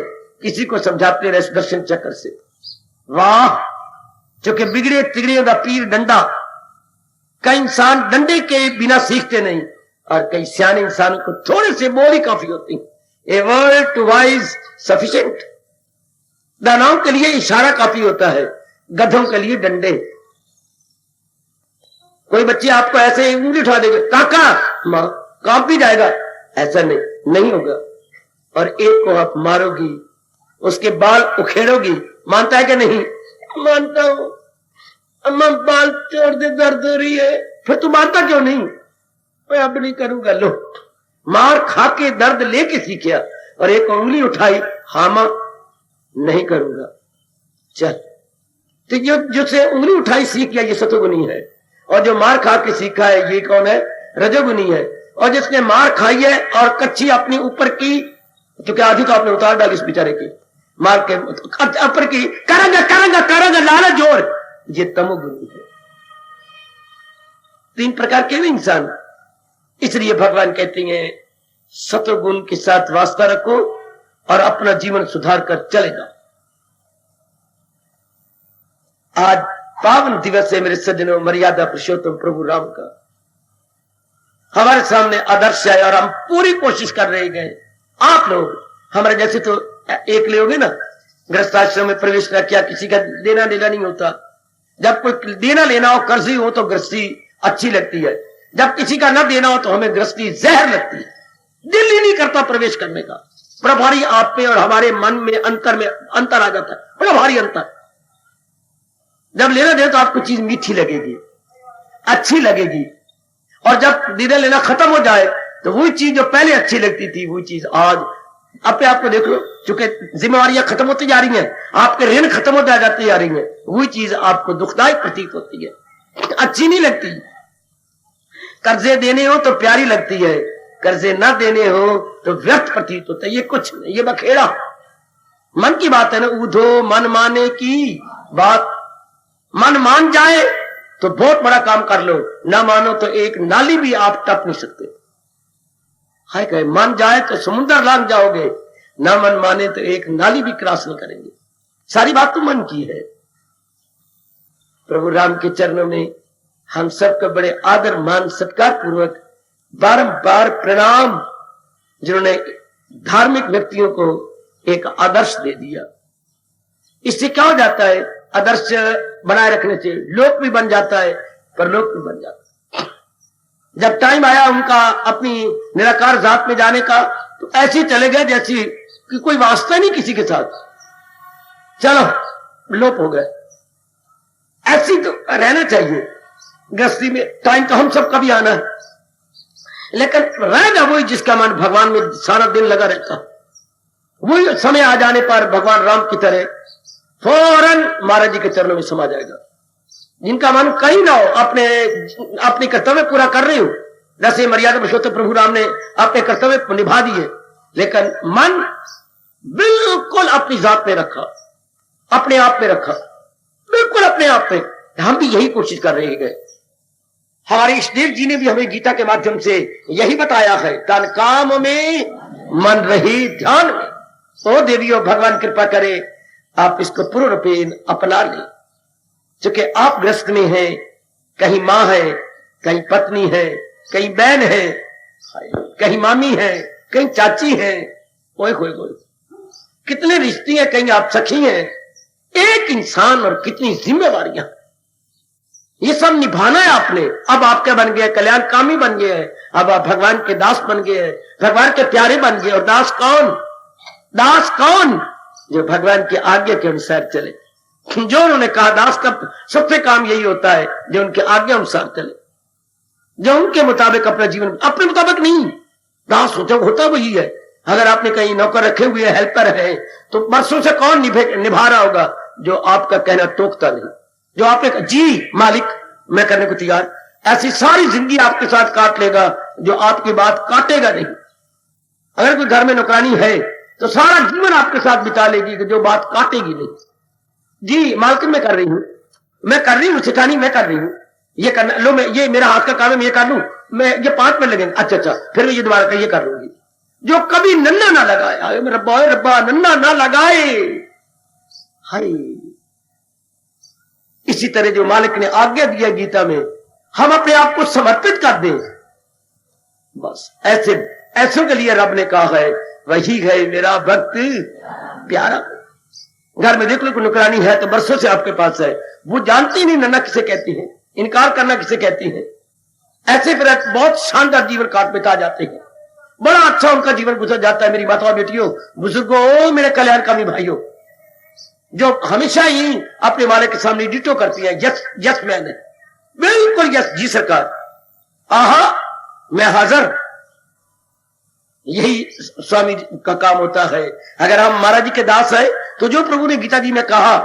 किसी को समझाते रहे दर्शन चक्र से। वाह, क्योंकि बिगड़े तिगड़े का पीर डंडा, कई इंसान डंडे के बिना सीखते नहीं, और कई सियाने इंसानों को थोड़े से बोल ही काफी होती। A word to wise sufficient, दानवों के लिए इशारा काफी होता है, गधों के लिए डंडे। कोई बच्चे आपको ऐसे उंगली उठा देगा, काका मां कांप भी जाएगा, ऐसा नहीं होगा। और एक को आप मारोगी, उसके बाल उखेड़ोगी, मानता है कि नहीं? मानता हूं अम्मा, बाल तोड़ दे, दर्द हो रही है। फिर तू मानता क्यों नहीं? मैं अब नहीं करूंगा। लो, मार खा के दर्द लेके सीखिया, और एक उंगली उठाई, हाँ मां नहीं करूंगा, चल। तो जो से उंगली उठाई सीख गया, ये सतोगुनी है। और जो मार खा के सीखा है, ये कौन है? रजोगुनी है। और जिसने मार खाई है और कच्ची अपनी ऊपर की, क्योंकि आधी तो आपने उतार डाली इस बेचारे की, मार के ऊपर की, करेंगे लाला जोर, ये तमोगुनी है। तीन प्रकार के भी इंसान। इसलिए भगवान कहते हैं सत्वगुण के साथ वास्ता रखो और अपना जीवन सुधार कर चलेगा। आज पावन दिवस है मेरे सज्जनों, मर्यादा पुरुषोत्तम प्रभु राम का। हमारे सामने आदर्श है और हम पूरी कोशिश कर रहे गए। आप लोग हमारे जैसे तो एक ले होगे ना, गृहस्थाश्रम में प्रवेश न किया, किसी का देना लेना नहीं होता। जब कोई देना लेना हो, कर्जी हो, तो गृहस्थी अच्छी लगती है। जब किसी का न देना हो तो हमें गृहस्थी जहर लगती है, दिल ही नहीं करता प्रवेश करने का। बड़ा भारी आप पे और हमारे मन में अंतर आ जाता है, बड़ा भारी अंतर। जब लेना दे तो आपको चीज मीठी लगेगी, अच्छी लगेगी, और जब देना लेना खत्म हो जाए तो वही चीज जो पहले अच्छी लगती थी, वही चीज आज अपने आपको देख लो, चूंकि जिम्मेवारियां खत्म होती जा रही हैं, आपके ऋण खत्म होते जाती जा रही हैं, वही चीज आपको दुखदायक प्रतीत होती है, अच्छी नहीं लगती। कर्जे देने हो तो प्यारी लगती है, कर्जे ना देने हो तो व्यर्थ प्रतीत होता है। ये कुछ नहीं, ये बखेड़ा मन की बात है ना। ऊधो मन माने की बात, मन मान जाए तो बहुत बड़ा काम कर लो, ना मानो तो एक नाली भी आप टप नहीं सकते। हाय कहे मान जाए तो समुद्र लांग जाओगे, ना मन माने तो एक नाली भी क्रॉस नहीं करेंगे। सारी बात तो मन की है। प्रभु राम के चरणों में हम सबका बड़े आदर मान सत्कार पूर्वक बारंबार प्रणाम, जिन्होंने धार्मिक व्यक्तियों को एक आदर्श दे दिया। इससे क्या हो जाता है? आदर्श बनाए रखने से लोक भी बन जाता है, परलोक भी बन जाता है। जब टाइम आया उनका अपनी निराकार जात में जाने का, तो ऐसे चले गए जैसे कि कोई वास्ता नहीं किसी के साथ, चलो लोप हो गए। ऐसी तो रहना चाहिए गृहस्थी में। टाइम तो हम सबका भी आना है, लेकिन रहेगा वही जिसका मन भगवान में सारा दिन लगा रहता। वही समय आ जाने पर भगवान राम की तरह फौरन महाराज जी के चरणों में समा जाएगा। जिनका मन कहीं ना हो, अपने कर्तव्य पूरा कर रहे हो, जैसे मर्यादा पुरुषोत्तम प्रभु राम ने अपने कर्तव्य निभा दिए, लेकिन मन बिल्कुल अपनी जात में रखा, अपने आप में रखा, बिल्कुल अपने आप में। हम भी यही कोशिश कर रहे हैं। हमारे इष्टदेव जी ने भी हमें गीता के माध्यम से यही बताया है, तन काम में मन रही ध्यान में। ओ देवियों, भगवान कृपा करे आप इसको पूर्ण रूपेण अपना लें। क्योंकि आप ग्रस्त में हैं, कहीं मां है, कहीं पत्नी है, कहीं बहन है, कहीं मामी है, कहीं चाची है, ओए होए होए, कितने रिश्ते हैं, कहीं आप सखी हैं। एक इंसान और कितनी जिम्मेवारियां, ये सब निभाना है आपने। अब आप क्या बन गए? कल्याणकामी बन गए हैं। अब आप भगवान के दास बन गए हैं, भगवान के प्यारे बन गए। और दास कौन? दास कौन? जो भगवान की आज्ञा के अनुसार चले। जो उन्होंने कहा, दास का सबसे काम यही होता है जो उनके आज्ञा अनुसार चले, जो उनके मुताबिक अपना जीवन, अपने मुताबिक नहीं। दास होता वही है। अगर आपने कहीं नौकर रखे हुए हेल्पर है, तो बरसों से कौन निभा रहा होगा? जो आपका कहना टोकता नहीं, जो आपने कहा जी मालिक मैं करने को तैयार, ऐसी सारी जिंदगी आपके साथ काट लेगा जो आपकी बात काटेगा नहीं। अगर कोई घर में नौकरानी है तो सारा जीवन आपके साथ बिता लेगी जो बात काटेगी नहीं। जी मालकिन मैं कर रही हूं, मैं कर रही हूं सेठानी, मैं कर रही हूं, ये करना लो, मैं ये मेरा हाथ का काम है, मैं ये कर लूं, मैं ये 5 मिनट लगेंगे, अच्छा फिर मैं ये दोबारा ये कर लूंगी। जो कभी नन्ना ना लगाया, रब्बा रब्बा नन्ना ना लगाए, हाय। इसी तरह जो मालिक ने आज्ञा दिया गीता में, हम अपने आप को समर्पित कर दें, बस ऐसों के लिए रब ने कहा है वही है मेरा भक्त प्यारा। घर में देख लो, कोई नुकरानी है तो बरसों से आपके पास है, वो जानती नहीं नन्ना किसे कहती है, इनकार करना किसे कहती है। ऐसे फिर बहुत शानदार जीवन काट बिता जाते हैं, बड़ा अच्छा उनका जीवन गुजर जाता है। मेरी माताओं बेटियों, बुजुर्गों, मेरे कल्याणकामी भाइयों, जो हमेशा ही अपने मालिक के सामने डिटो करती है, यस यस मैन है, बिल्कुल यस जी सरकार, आहा मैं हाजिर। यही स्वामी का काम होता है। अगर हम महाराज जी के दास है तो जो प्रभु ने गीता जी में कहा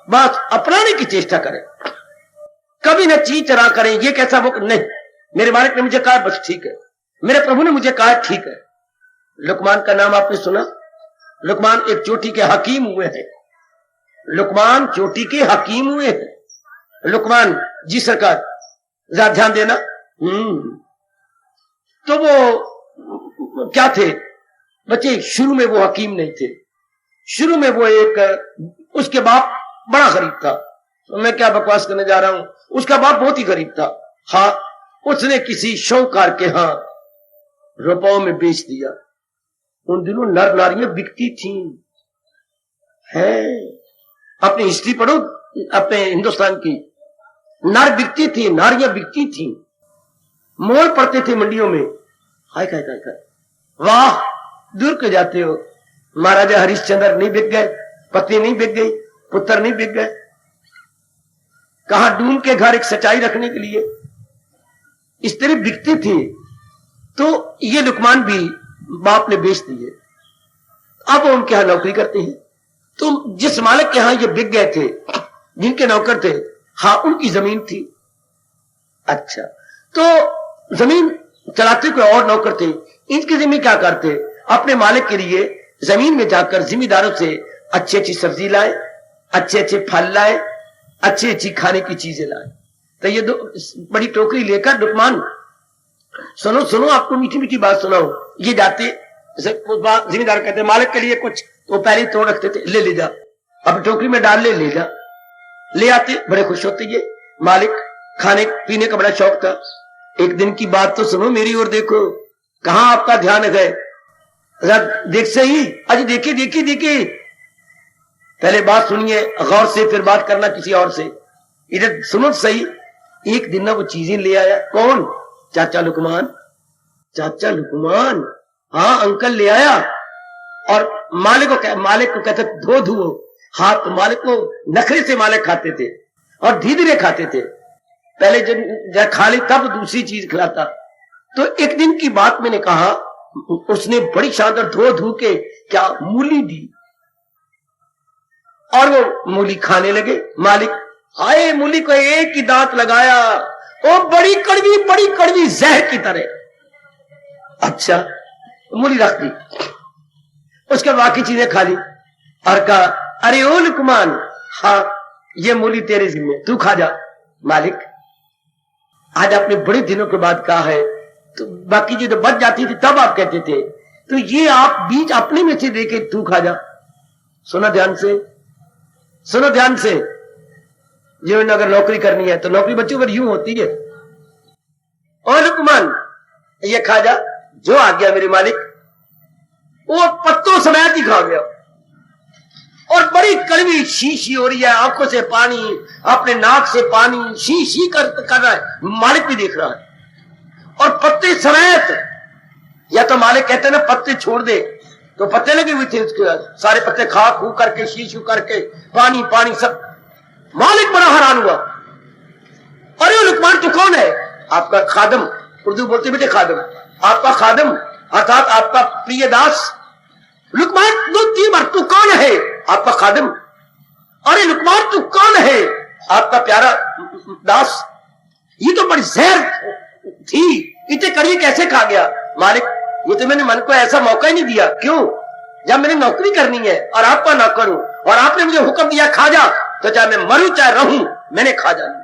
बस अपनाने की चेष्टा करें, कभी न चीज चरा करें, ये कैसा वो नहीं, मेरे मालिक ने मुझे कहा बस ठीक है, मेरे प्रभु ने मुझे कहा ठीक है। लुकमान का नाम आपने सुना? लुकमान एक चोटी के हकीम हुए हैं, लुकमान चोटी के हकीम हुए हैं। लुकमान जी सरकार, जरा ध्यान देना। तो वो क्या थे बच्चे, शुरू में वो हकीम नहीं थे, शुरू में वो एक, उसके बाप बड़ा गरीब था। तो मैं क्या बकवास करने जा रहा हूं, उसका बाप बहुत ही गरीब था। हाँ, उसने किसी शौकार के यहां रुपयों में बेच दिया। उन दिनों नर नारियां बिकती थी, है अपनी हिस्ट्री पढ़ो अपने हिंदुस्तान की, नर बिकती थी, नारियां बिकती थी, मोल पड़ते थे मंडियों में। हाय काय काय काय, वाह दूर के जाते हो, महाराजा हरिश्चंद्र नहीं बिक गए, पत्नी नहीं बिक गई, पुत्र नहीं बिक गए, कहां ढूंढ के घर एक सच्चाई रखने के लिए इस तरह बिकती थी। तो ये लुकमान भी बाप ने बेच दिए, अब वो उनके यहां नौकरी करते हैं। तो जिस मालिक के यहां ये बिक गए थे, जिनके नौकर थे, हाँ उनकी जमीन थी। अच्छा, तो जमीन चलाते कोई और नौकर थे, इनकी जमीन क्या करते, अपने मालिक के लिए जमीन में जाकर जिम्मेदारों से अच्छी अच्छी सब्जी लाए, अच्छे अच्छे फल लाए, अच्छी अच्छी खाने की चीजें लाए। तो ये दो बड़ी टोकरी लेकर लुकमान, सुनो सुनो आपको मीठी मीठी बात सुनाओ, ये जाते जिम्मेदार कहते मालिक के लिए कुछ, तो पहले तोड़ रखते थे, ले जा अब टोकरी में डाल ले जा, ले आते, बड़े खुश होते। ये मालिक खाने पीने का बड़ा शौक था। एक दिन की बात तो सुनो, मेरी ओर देखो, कहां आपका ध्यान है, देख से ही अजी देखिए देखिए देखिए, पहले बात सुनिए गौर से, फिर बात करना किसी और से, इधर सुनो सही। एक दिन ना वो चीजें ले आया, कौन? चाचा लुकमान, चाचा लुकमान, हाँ अंकल ले आया। और मालिक को कहते धो हाथ, मालिक को नखरे से मालिक खाते थे और धीरे धीरे खाते थे, पहले जब खा ली तब दूसरी चीज खिलाता। तो एक दिन की बात मैंने कहा, उसने बड़ी शानदार धो के क्या मूली दी, और वो मूली खाने लगे। मालिक आए, मूली को एक ही दांत लगाया, वो बड़ी कड़वी जहर की तरह। अच्छा, मूली रख दी, उसके बाकी चीजें खा ली और कहा अरे ओ लुकमान, हाँ ये मूली तेरे जिम्मे, तू खा जा। मालिक आज आपने बड़े दिनों के बाद कहा है, तो बाकी जो बच जाती थी तब आप कहते थे, तो ये आप बीज अपने में से देके तू खा जा। सुनो ध्यान से, सुनो ध्यान से, ये अगर नौकरी करनी है तो नौकरी बच्चों पर यूं होती है, और लुकमान ये खा जा, जो आ गया मेरे मालिक, वो पत्तों समेत ही खा गया, और बड़ी कड़वी शी हो रही है, आंखों से पानी, अपने नाक से पानी शी कर रहा है, मालिक भी देख रहा है, और पत्ते समेत। या तो मालिक कहते ना पत्ते छोड़ दे, तो पत्ते लगे हुए थे उसके, सारे पत्ते खा खू करके शी करके पानी पानी सब। मालिक बड़ा हैरान हुआ, अरे लुकमान तू कौन है? आपका खादम, उर्दू बोलते बेटे खादम, आपका खादम अर्थात आपका प्रिय दास। लुकमान दो तीन बार, तू कौन है? आपका खादम। अरे लुकमान तू कौन है? आपका प्यारा दास। ये तो बड़ी जहर थी, इतने कड़वी कैसे खा गया? मालिक ये तो मैंने मन को ऐसा मौका ही नहीं दिया। क्यों? जब मैंने नौकरी करनी है और आपका नौकर हूं, और आपने मुझे हुक्म दिया खा जा, तो चाहे मैं मरूं चाहे रहूं, मैंने खा जाना,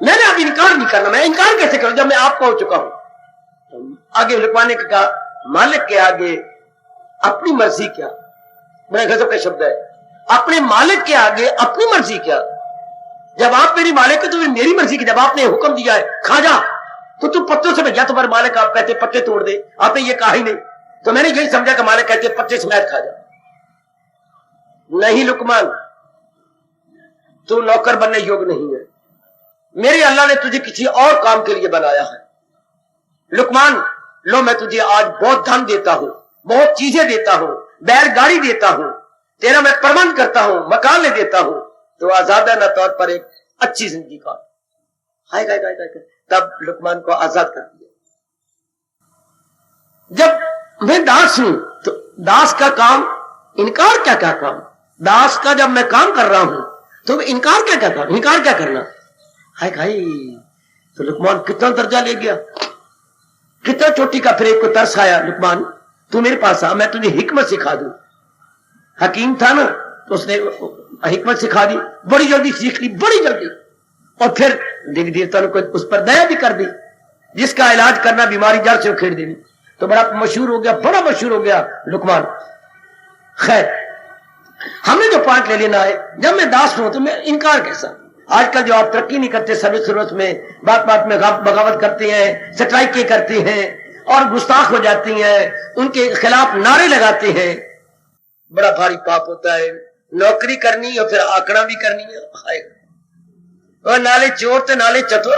मैंने अब इनकार नहीं करना। मैं इनकार कैसे करूं जब मैं आपका हो चुका हूं? तो आगे लुकमान ने कहा, मालिक के आगे अपनी मर्जी क्या। बड़ा गजब का शब्द है, अपने मालिक के आगे अपनी मर्जी क्या। जब आप मेरी मालिक है तो मेरी मर्जी की। जब आपने हुक्म दिया है खा जा, तो तू पत्तों से भैया तुम्हारे मालिक आप कहते पत्ते तोड़ दे, आपने ये कहा ही नहीं, तो मैंने यही समझा कि मालिक कहते पत्ते समेत खा जा। नहीं लुकमान, तू नौकर बनने योग्य नहीं है, मेरे अल्लाह ने तुझे किसी और काम के लिए बनाया है। लुकमान, लो मैं तुझे आज बहुत धन देता हूं, बहुत चीजें देता हूं, बैलगाड़ी देता हूं, तेरा मैं प्रबंध करता हूं, मकान ले देता हूं, तो आजादाना तौर पर एक अच्छी जिंदगी का। हाय हाय हाय हाय। तब लुकमान को आजाद कर दिया। जब मैं दास हूं तो दास का काम इनकार क्या क्या काम। दास का जब मैं काम कर रहा हूं तो इनकार क्या क्या काम, इनकार क्या करना। हाय हाय, तो लुकमान कितना दर्जा ले गया, कितना चोटी का। फिर एक को तरस आया, लुकमान तू मेरे पास आ, मैं तुझे हिकमत सिखा दूं। हकीम था ना, तो उसने हिकमत सिखा दी, बड़ी जल्दी सीख ली, बड़ी जल्दी। और फिर देवी देवता को उस पर दया भी कर दी, जिसका इलाज करना बीमारी जड़ से उखेड़ देनी। तो बड़ा मशहूर हो गया, बड़ा मशहूर हो गया लुकमान। खैर, हमने जो पॉइंट ले लेना है, जब मैं दास हूं तो मैं इनकार कैसा। आजकल जो आप तरक्की नहीं करते, सर्विस में बात बात में बगावत करते हैं, स्ट्राइकें करते हैं और गुस्ताख हो जाती हैं, उनके खिलाफ नारे लगाते हैं, बड़ा भारी पाप होता है। नौकरी करनी और फिर आंकड़ा भी करनी है, और नाले चोर तो नाले चतुर,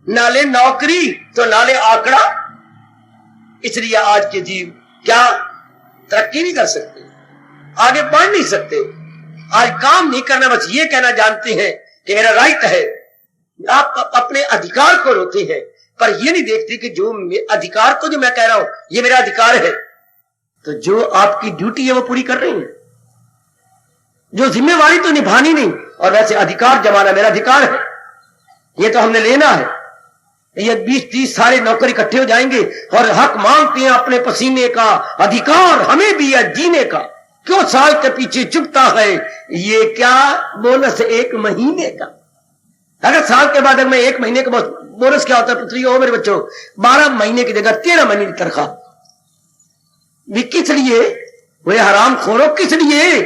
नाले नौकरी तो नाले आंकड़ा। इसलिए आज के जीव क्या तरक्की नहीं कर सकते, आगे बढ़ नहीं सकते, आज काम नहीं करना, बस ये कहना जानते हैं कि मेरा राइट है। आप अपने अधिकार को रोते हैं, पर ये नहीं देखते कि जो अधिकार को जो मैं कह रहा हूं ये मेरा अधिकार है, तो जो आपकी ड्यूटी है वो पूरी कर रही है, जो जिम्मेवारी तो निभानी नहीं, और वैसे अधिकार जमाना मेरा अधिकार है, ये तो हमने लेना है। ये 20-30 सारे नौकर इकट्ठे हो जाएंगे और हक मांगते हैं अपने पसीने का, अधिकार हमें भी है जीने का, क्यों साल के पीछे चुपता है, ये क्या बोनस 1 महीने का। अगर साल के बाद मैं 1 महीने का बोनस क्या होता है पुत्री हो मेरे बच्चों, 12 महीने की जगह 13 महीने की तनख्वाह भी। किस लिए? वो हराम खोरो, किस लिए?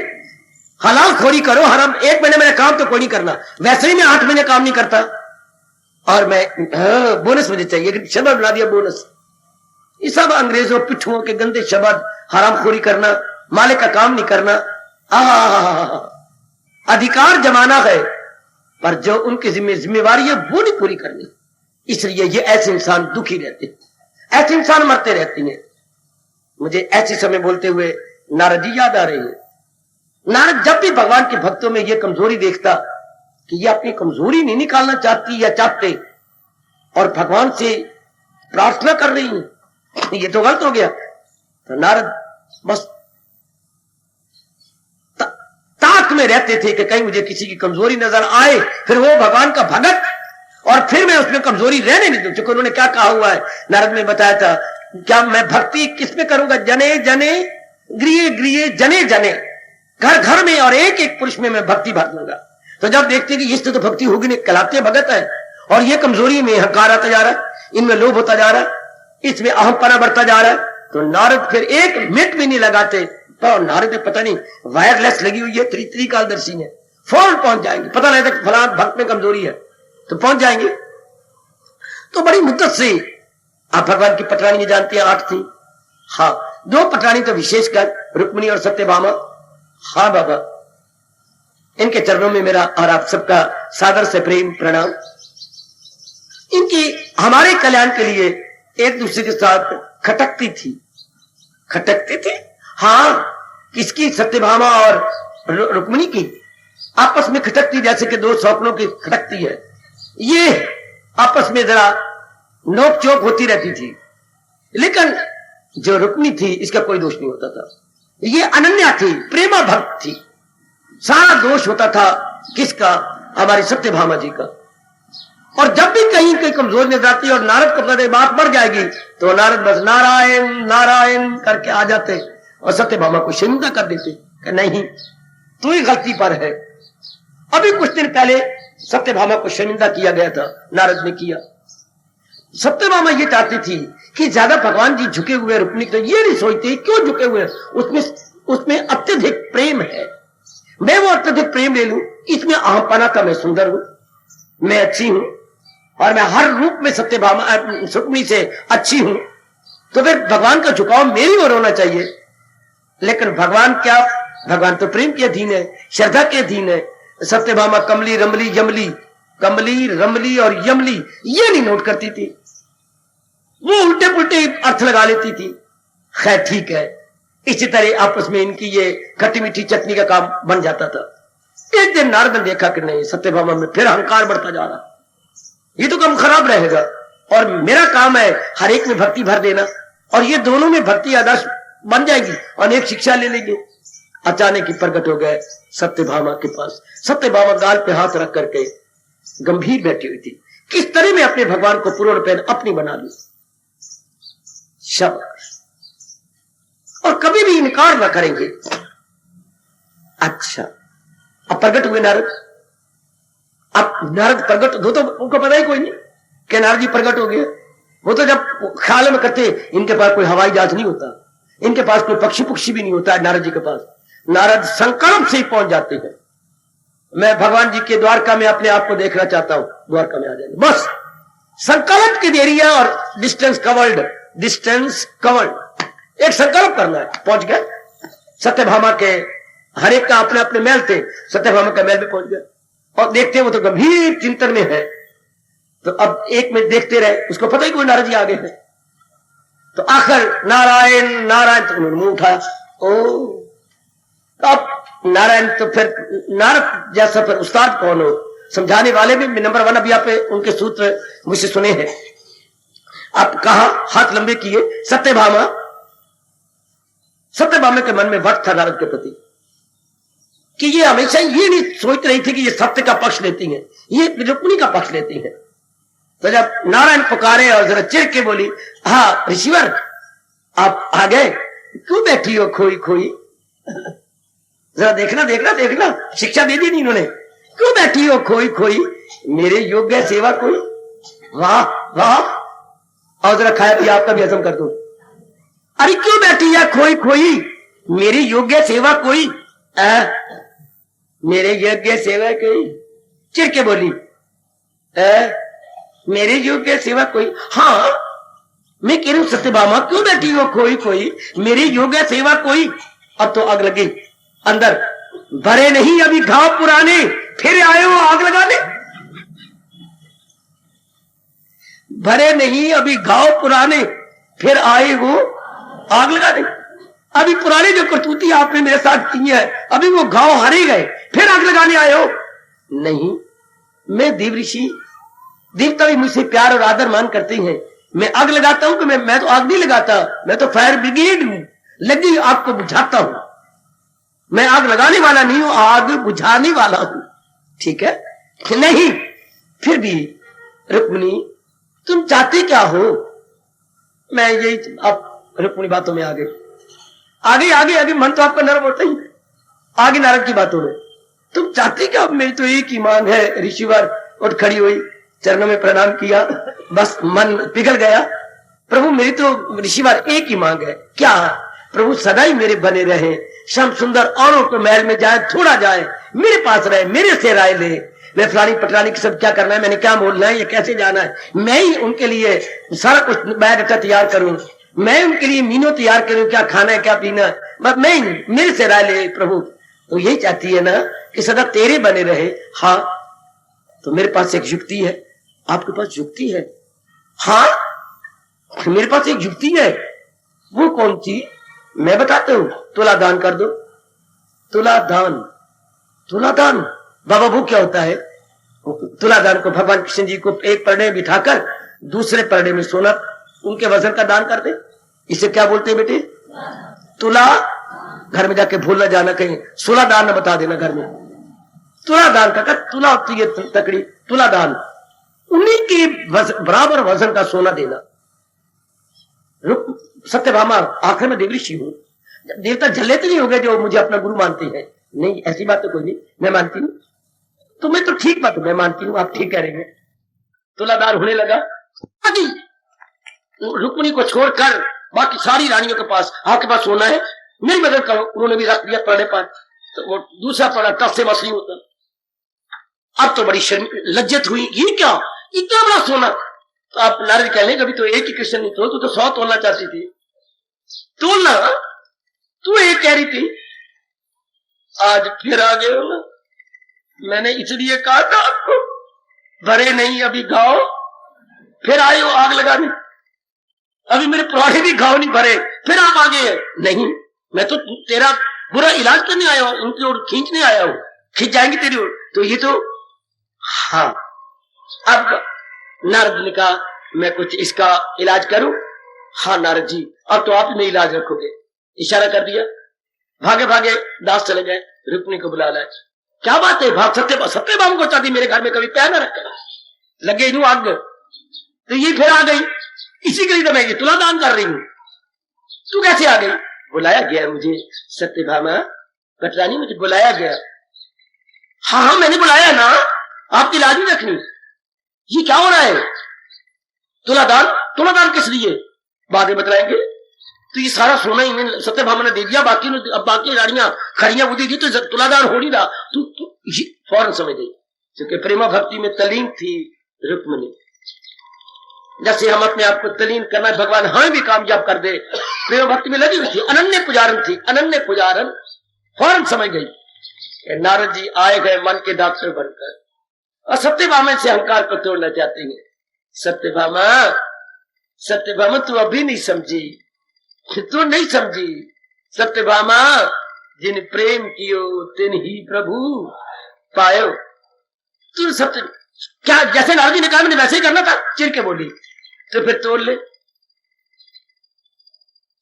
हलाल खोरी करो, हराम। 1 महीने मेरा काम तो कोई नहीं करना, वैसे ही मैं 8 महीने काम नहीं करता, और मैं बोनस मुझे चाहिए, शब्द बना दिया बोनस। ये सब अंग्रेजों पिट्ठुओं के गंदे शब्द, हराम खोरी करना, मालिक का काम नहीं करना। अधिकार जमाना है, पर जो उनकी जिम्मेवारी है वो नहीं पूरी करनी। इसलिए ये ऐसे इंसान दुखी रहते, ऐसे इंसान मरते रहती हैं। मुझे ऐसे समय बोलते हुए नारद जी याद आ रहे हैं। नारद जब भी भगवान के भक्तों में ये कमजोरी देखता कि ये अपनी कमजोरी नहीं निकालना चाहती या चाहते और भगवान से प्रार्थना कर रही है, ये तो गलत हो गया। तो नारद बस ताक में रहते थे कि कहीं मुझे किसी की कमजोरी नजर आए, फिर वो भगवान का भगत, और फिर मैं उसमें कमजोरी रहने नहीं दूं। क्योंकि उन्होंने क्या कहा हुआ है, नारद ने बताया था, क्या मैं भक्ति किसमें करूंगा, जने जने गृह गृह जने जने, घर घर में और एक एक पुरुष में मैं भक्ति भर दूंगा। तो जब देखते कि इससे तो भक्ति होगी नहीं, कहलाते भगत है, और ये कमजोरी में अहंकार आता जा रहा है, इनमें लोभ होता जा रहा है, इसमें अहमपना बढ़ता जा रहा है, तो नारद फिर 1 मिनट भी नहीं लगाते। तो नारद पता नहीं वायरलेस लगी हुई है, त्रिकालदर्शी है, फौरन पहुंच जाएंगे। पता नहीं था कि फलां भक्त में कमजोरी है, तो पहुंच जाएंगे। तो बड़ी मुद्दत से आप भगवान की पटरानी जानते हैं, 8 थी। हाँ, 2 पटरानी तो विशेषकर रुक्मिणी और सत्यभामा। हाँ बाबा, इनके चरणों में मेरा और आप सबका सादर से प्रेम प्रणाम। इनकी हमारे कल्याण के लिए एक दूसरे के साथ खटकती थी। हाँ, किसकी? सत्यभामा और रुक्मिणी की आपस में खटकती, जैसे कि 2 स्वप्नों की खटकती है। ये आपस में जरा नोक चोक होती रहती थी, लेकिन जो रुक्मिणी थी इसका कोई दोष नहीं होता था। ये अनन्या थी, प्रेमा भक्त थी, सारा दोष होता था किसका? हमारी सत्यभामा जी का। और जब भी कहीं कोई कमजोर नजर आती और नारद को पता बात बढ़ जाएगी, तो नारद बस नारायण नारायण करके आ जाते और सत्यभामा को शर्मिंदा कर देते कि नहीं, तू ही गलती पर है, अभी कुछ दिन पहले सत्यभामा को शर्मिंदा किया गया था, नारद ने किया। सत्यभामा ये चाहती थी कि ज्यादा भगवान जी झुके हुए रुक्मिणी, तो ये नहीं सोचती क्यों झुके हुए, उसमें अत्यधिक प्रेम है, मैं वो अत्यधिक प्रेम ले लूं, इसमें अहमपना का मैं सुंदर हूं, मैं अच्छी हूं और मैं हर रूप में सत्यभामा रुक्मिणी से अच्छी हूं, तो फिर भगवान का झुकाव मेरी ओर होना चाहिए। लेकिन भगवान क्या, भगवान तो प्रेम के अधीन है, श्रद्धा के अधीन है। सत्यभामा कमली रमली यमली, कमली रमली और यमली ये नहीं नोट करती थी, वो उल्टे पुल्टे अर्थ लगा लेती थी। खैर ठीक है, इसी तरह आपस में इनकी ये खट्टी मीठी चटनी का काम बन जाता था। एक दिन नारद ने देखा कि नहीं, सत्यभामा में फिर अहंकार बढ़ता जा रहा, ये तो काम खराब रहेगा और मेरा काम है हर एक में भक्ति भर देना, और ये दोनों में भक्ति आदर्श बन जाएगी और एक शिक्षा ले लेंगे। अचानक ही प्रकट हो गए सत्यभामा के पास। सत्यभामा गाल पे हाथ रख करके गंभीर बैठी हुई थी, किस तरह में अपने भगवान को पूर्ण रूपेण अपनी बना ली। शाबाश, और कभी भी इनकार ना करेंगे। अच्छा, अब प्रकट हुए नारद। अब नारद प्रकट हो तो उनको पता ही कोई नहीं कि नारद जी प्रकट हो गए। वो तो जब ख्याल में करते, इनके पास कोई हवाई जहाज नहीं होता, इनके पास कोई पक्षी भी नहीं होता है नारद जी के पास। नारद संकल्प से ही पहुंच जाते हैं, मैं भगवान जी के द्वारका में अपने आप को देखना चाहता हूं, द्वारका में आ जाएंगे। बस संकल्प की देरी है और डिस्टेंस कवर्ड, एक संकल्प करना है, पहुंच गए। सत्यभामा के हर एक का अपने अपने महल थे, सत्यभामा के महल में पहुंच गए और देखते वो तो गंभीर चिंतन में है। तो अब एक में देखते रहे, उसको पता ही कोई नारद जी आगे है। तो आखिर नारायण नारायण, तो उन्होंने मुंह उठाया। ओ, अब नारायण तो फिर नारद जैसा फिर उस्ताद कौन हो, समझाने वाले भी नंबर 1। अभी आप उनके सूत्र मुझसे सुने हैं। आप कहा, हाथ लंबे किए। सत्यभामा के मन में वट था नारद के प्रति कि ये हमेशा ये नहीं सोच रही थी कि ये सत्य का पक्ष लेती हैं, ये रुक्मिणी का पक्ष लेती हैं। तो जब नारायण पुकारे और जरा चिढ़ के बोली, हाँ ऋषिवर आप आ गए, क्यों बैठी हो खोई खोई, जरा देखना देखना देखना, शिक्षा दे दी नहीं इन्होंने, क्यों बैठी हो खोई खोई, मेरे योग्य सेवा कोई। वाह वाह, और जरा खाया पिया आपका भी हजम कर दो। अरे क्यों बैठी है खोई खोई, मेरी योग्य सेवा कोई, मेरे योग्य सेवा कोई, चिढ़ के बोली, मेरे योग्य सेवा कोई। हाँ मैं कह रही हूं सत्यभामा क्यों बैठी हो खोई खोई, मेरी योग्य सेवा कोई। अब तो आग लगी अंदर, भरे नहीं अभी घाव पुराने, फिर आए हो आग लगाने। भरे नहीं अभी घाव पुराने, फिर आए हो आग लगाने। अभी पुराने जो करतूती आपने मेरे साथ की है, अभी वो घाव हरे गए, फिर आग लगाने आए हो। नहीं, मैं देव ऋषि, देवता भी मुझसे प्यार और आदर मान करते हैं, मैं आग लगाता हूं कि मैं तो आग नहीं लगाता, मैं तो फायर ब्रिगेड हूं, लगी आग को बुझाता हूं, मैं आग लगाने वाला नहीं हूं, आग बुझाने वाला हूं। ठीक है, नहीं फिर भी रुक्मिणी तुम चाहती क्या हो। मैं यही, अब रुक्मिणी बातों में आगे आगे आगे आगे मन तो आपका नरम होता ही, आगे नारद की बातों में तुम चाहती क्या, मेरी तो एक ही मांग है। ऋषिवर उठ खड़ी हुई, चरणों में प्रणाम किया, बस मन पिघल गया। प्रभु मेरी तो ऋषिवर एक ही मांग है। क्या प्रभु, सदा ही मेरे बने रहे, श्याम सुंदर औरों को महल में जाए थोड़ा जाए, मेरे पास रहे, मेरे से राय ले, मैं फलानी पटरानी की सब क्या करना है, मैंने क्या बोलना है, ये कैसे जाना है, मैं ही उनके लिए सारा कुछ बैग अच्छा तैयार करूं, मैं उनके लिए मीनू तैयार करूं, क्या खाना है क्या पीना है, बस मैं ही, मेरे से राय ले। प्रभु तो यही चाहती है ना कि सदा तेरे बने रहे। हाँ तो मेरे पास एक युक्ति है। आपके पास युक्ति है? हाँ मेरे पास एक युक्ति है। वो कौन सी? मैं बताता हूं। तुला दान कर दो। तुला दान, तुला दान बाबा वो क्या होता है? तुला दान को भगवान कृष्ण जी को एक परडे में बिठाकर दूसरे परडे में सोना उनके वजन का दान कर दे। इसे क्या बोलते हैं बेटे? तुला। घर में जाके भूल न जाना कहीं, सुला दान न बता देना घर में। तुला दान का तुला होती है तकड़ी, तुला दान, उन्हीं के बराबर वजन का सोना देना। सत्यभामा आखिर में देव ऋषि हूं, देवता झल्ले तो नहीं हो गए जो मुझे अपना गुरु मानते हैं। नहीं ऐसी बात तो कोई नहीं, मैं मानती हूं। तुम्हें तो ठीक बात मैं मानती हूँ, आप ठीक कह रही हैं। तुलादान होने लगा। रुक्मिणी को छोड़कर बाकी सारी रानियों के पास, आपके पास सोना है, मेरी मदद करो। उन्होंने भी रख दिया पड़े पर, तो वो दूसरा पड़ा टस से मछली होता। अब तो बड़ी लज्जत हुई, ये क्या इतना बड़ा सोना। तो आप नारद कहने कभी तो एक ही कृष्ण नहीं तो 100 तोलना चाहती थी। तोलना तू एक कह रही थी, आज फिर आ गए हो ना। मैंने इसलिए कहा था आपको भरे नहीं, अभी गाओ, फिर आए हो आग लगाने। अभी मेरे पुराने भी घाव नहीं भरे, फिर आप आ गए। नहीं, मैं तो तेरा बुरा इलाज करने आया हूं, उनकी ओर खींचने आया हूं। खींच जाएंगे तेरी ओर तो ये तो। हाँ, अब नारद ने कहा मैं कुछ इसका इलाज करूं। हाँ नारद जी, अब तो आप ही में इलाज रखोगे। इशारा कर दिया, भागे भागे दास चले गए, रुक्मिणी को बुला लाए। क्या बात है, भाग सत्यभामा को चाहती मेरे घर में कभी पैर न रखा, लगे इनू आग। तो ये फिर आ गई, इसी के लिए तो मैं ये तुलादान कर रही हूं। तू कैसे आ गई? बुलाया गया मुझे सत्यभामा, कटरानी मुझे बुलाया गया। हाँ हाँ मैंने बुलाया ना, आपकी लाज नहीं रखनी। ये क्या हो रहा है? तुलादान किस लिए? बाद में बतलाएंगे। तो ये सारा सोना इन्हें सत्यभामा ने दे दिया, बाकी रानियां खड़ियां वो दे दी, तो तुलादान हो नहीं रहा। तू फौरन समझ गई, क्योंकि प्रेमा भक्ति में तलीन थी रुक्मिणी। जैसे हम अपने आप को तलीन करना, भगवान हमें भी कामयाब कर दे। प्रेम भक्ति में लगी हुई थी, अनन्य पुजारन थी, अनन्य पुजारन। फौरन समझ गई नारद जी आए गए मन के डॉक्टर बनकर, और सत्यभामा से अहंकार को तोड़ना चाहते हैं। सत्यभामा तू अभी नहीं समझी, तू नहीं समझी। सत्यभामा जिन प्रेम कियो तिन ही प्रभु पायो। तू सत्य क्या, जैसे नारद जी ने कहा मैंने वैसे ही करना था, चिर के बोली। तो फिर तोड़ ले,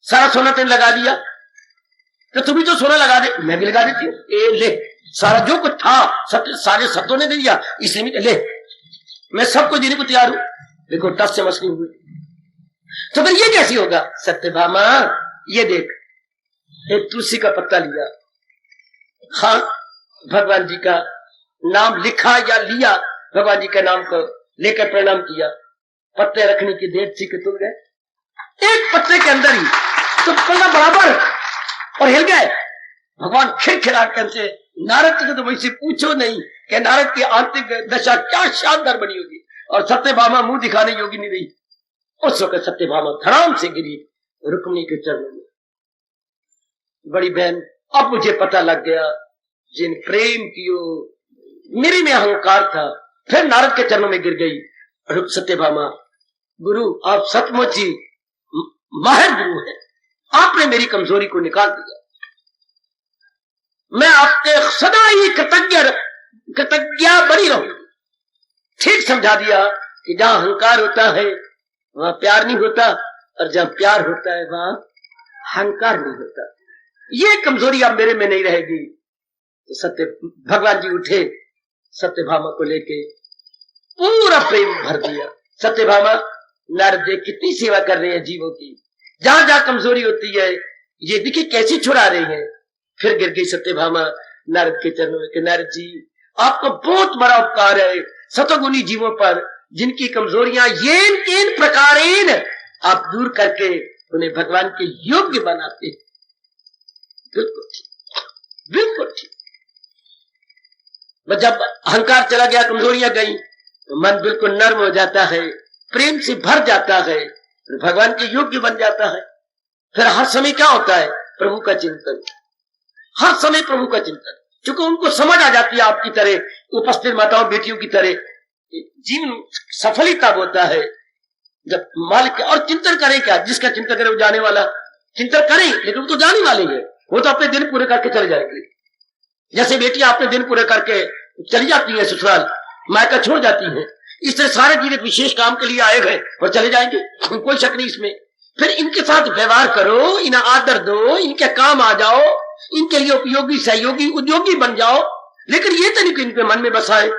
सारा सोना तेने लगा दिया, तो तू भी तो सोना लगा दे, मैं भी लगा देती हूँ। ए ले, सारा जो कुछ था सारे सत्यों ने दे दिया, इसलिए ले, मैं सबको देने को तैयार हूं। देखो टस से मछली हुई। तो फिर ये कैसी होगा? सत्यभामा ये देख, एक तुलसी का पत्ता लिया, हाँ भगवान जी का नाम लिखा या लिया, भगवान जी के नाम को लेकर प्रणाम किया। पत्ते रखने की देर थी कि तुल गए एक पत्ते के अंदर ही, तो पल्ला बराबर और हिल गए। भगवान खिलखिला करके नारद को तो वैसे पूछो नहीं कि नारद की आंतरिक दशा क्या शानदार बनी होगी, और सत्यभामा मुंह दिखाने योगी नहीं रही। उस वक्त सत्यभामा धड़ाम से गिरी रुक्मिणी के चरणों में। बड़ी बहन, अब मुझे पता लग गया, जिन प्रेम कियो मेरे में अहंकार था। फिर नारद के चरणों में गिर गई सत्यभामा। गुरु आप सचमुच ही माहिर गुरु हैं, आपने मेरी कमजोरी को निकाल दिया। मैं आपके सदा ही कृतज्ञ बनी रहूंगी। ठीक समझा दिया कि जहां अहंकार होता है वहां प्यार नहीं होता, और जहां प्यार होता है वहां अहंकार नहीं होता। ये कमजोरी अब मेरे में नहीं रहेगी। तो भगवान जी उठे, सत्यभामा को लेके पूरा प्रेम भर दिया। सत्यभामा नारद देव कितनी सेवा कर रहे हैं जीवों की, जहां जहां कमजोरी होती है ये देखिए कैसे छुड़ा रहे हैं। फिर गिर गई सत्यभामा नारद के चरणों में कि नारद जी आपको बहुत बड़ा उपकार है सतोगुणी जीवों पर, जिनकी कमजोरियां येन प्रकारेण आप दूर करके उन्हें भगवान के योग्य बनाते। बिल्कुल ठीक, बिल्कुल ठीक। जब अहंकार चला गया, कमजोरियां गई, तो मन बिल्कुल नर्म हो जाता है, प्रेम से भर जाता है, भगवान के योग्य बन जाता है। फिर हर समय क्या होता है? प्रभु का चिंतन, हर समय प्रभु का चिंतन। क्योंकि उनको समझ आ जाती है आपकी तरह उपस्थित माताओं बेटियों की तरह। जीवन सफल तब होता है जब मालिक, और चिंतन करें क्या? जिसका चिंतन करे वो जाने वाला। चिंतन करें लेकिन वो तो जाने वाले हैं, वो तो अपने दिन पूरे करके चले जाएंगे। जैसे बेटियां अपने दिन पूरे करके चली जाती है ससुराल, मायका छोड़ जाती है, इस तरह सारे जीवित विशेष काम के लिए आए गए और चले जाएंगे, कोई शक नहीं इसमें। फिर इनके साथ व्यवहार करो, इन्हें आदर दो, इनके काम आ जाओ, इनके लिए उपयोगी सहयोगी उद्योगी बन जाओ। लेकिन ये तो नहीं कि इनके मन में बसाए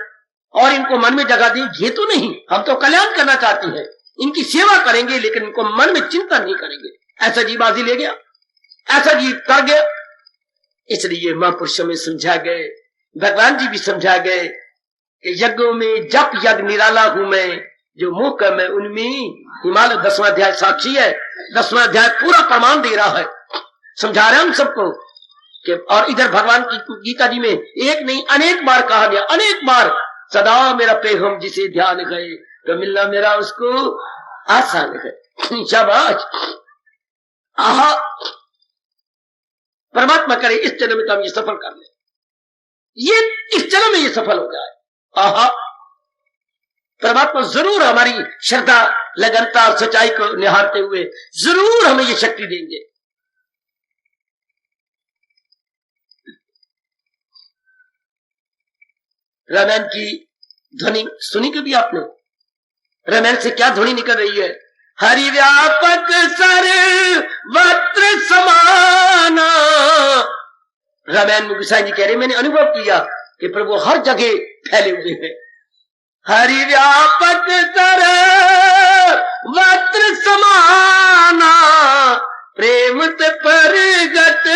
और इनको मन में जगह दी, ये तो नहीं। हम तो कल्याण करना चाहते हैं, इनकी सेवा करेंगे, लेकिन इनको मन में चिंता नहीं करेंगे। ऐसा जी बाजी ले गया, ऐसा जी कर गया। इसलिए महापुरुषों में समझा गए, भगवान जी भी समझा गए कि यज्ञों में जप यज्ञ निराला हूं मैं, जो मुंह कर मैं उनमें हिमालय। 10वां अध्याय साक्षी है, 10वां अध्याय पूरा प्रमाण दे रहा है, समझा रहे हम सबको कि। और इधर भगवान की गीता जी में एक नहीं अनेक बार कहा गया, अनेक बार, सदा मेरा पेगम जिसे ध्यान गए तो मिलना मेरा उसको आसान है। शाबाश, आहा, परमात्मा करे इस जन्म में तो हम ये सफल कर ले, ये इस जन्म में ये सफल हो जाए। आहा, परमात्मा जरूर हमारी श्रद्धा, लगनता और सच्चाई को निहारते हुए जरूर हमें ये शक्ति देंगे। रामायण की ध्वनि सुनी कभी आपने? रामायण से क्या ध्वनि निकल रही है? हरि व्यापक सर्वत्र समाना। रामायण में गोसाई जी कह रहे मैंने अनुभव किया कि प्रभु हर जगह फैले हुए हैं। हरि व्यापक सर्वत्र समाना, प्रेम ते परगट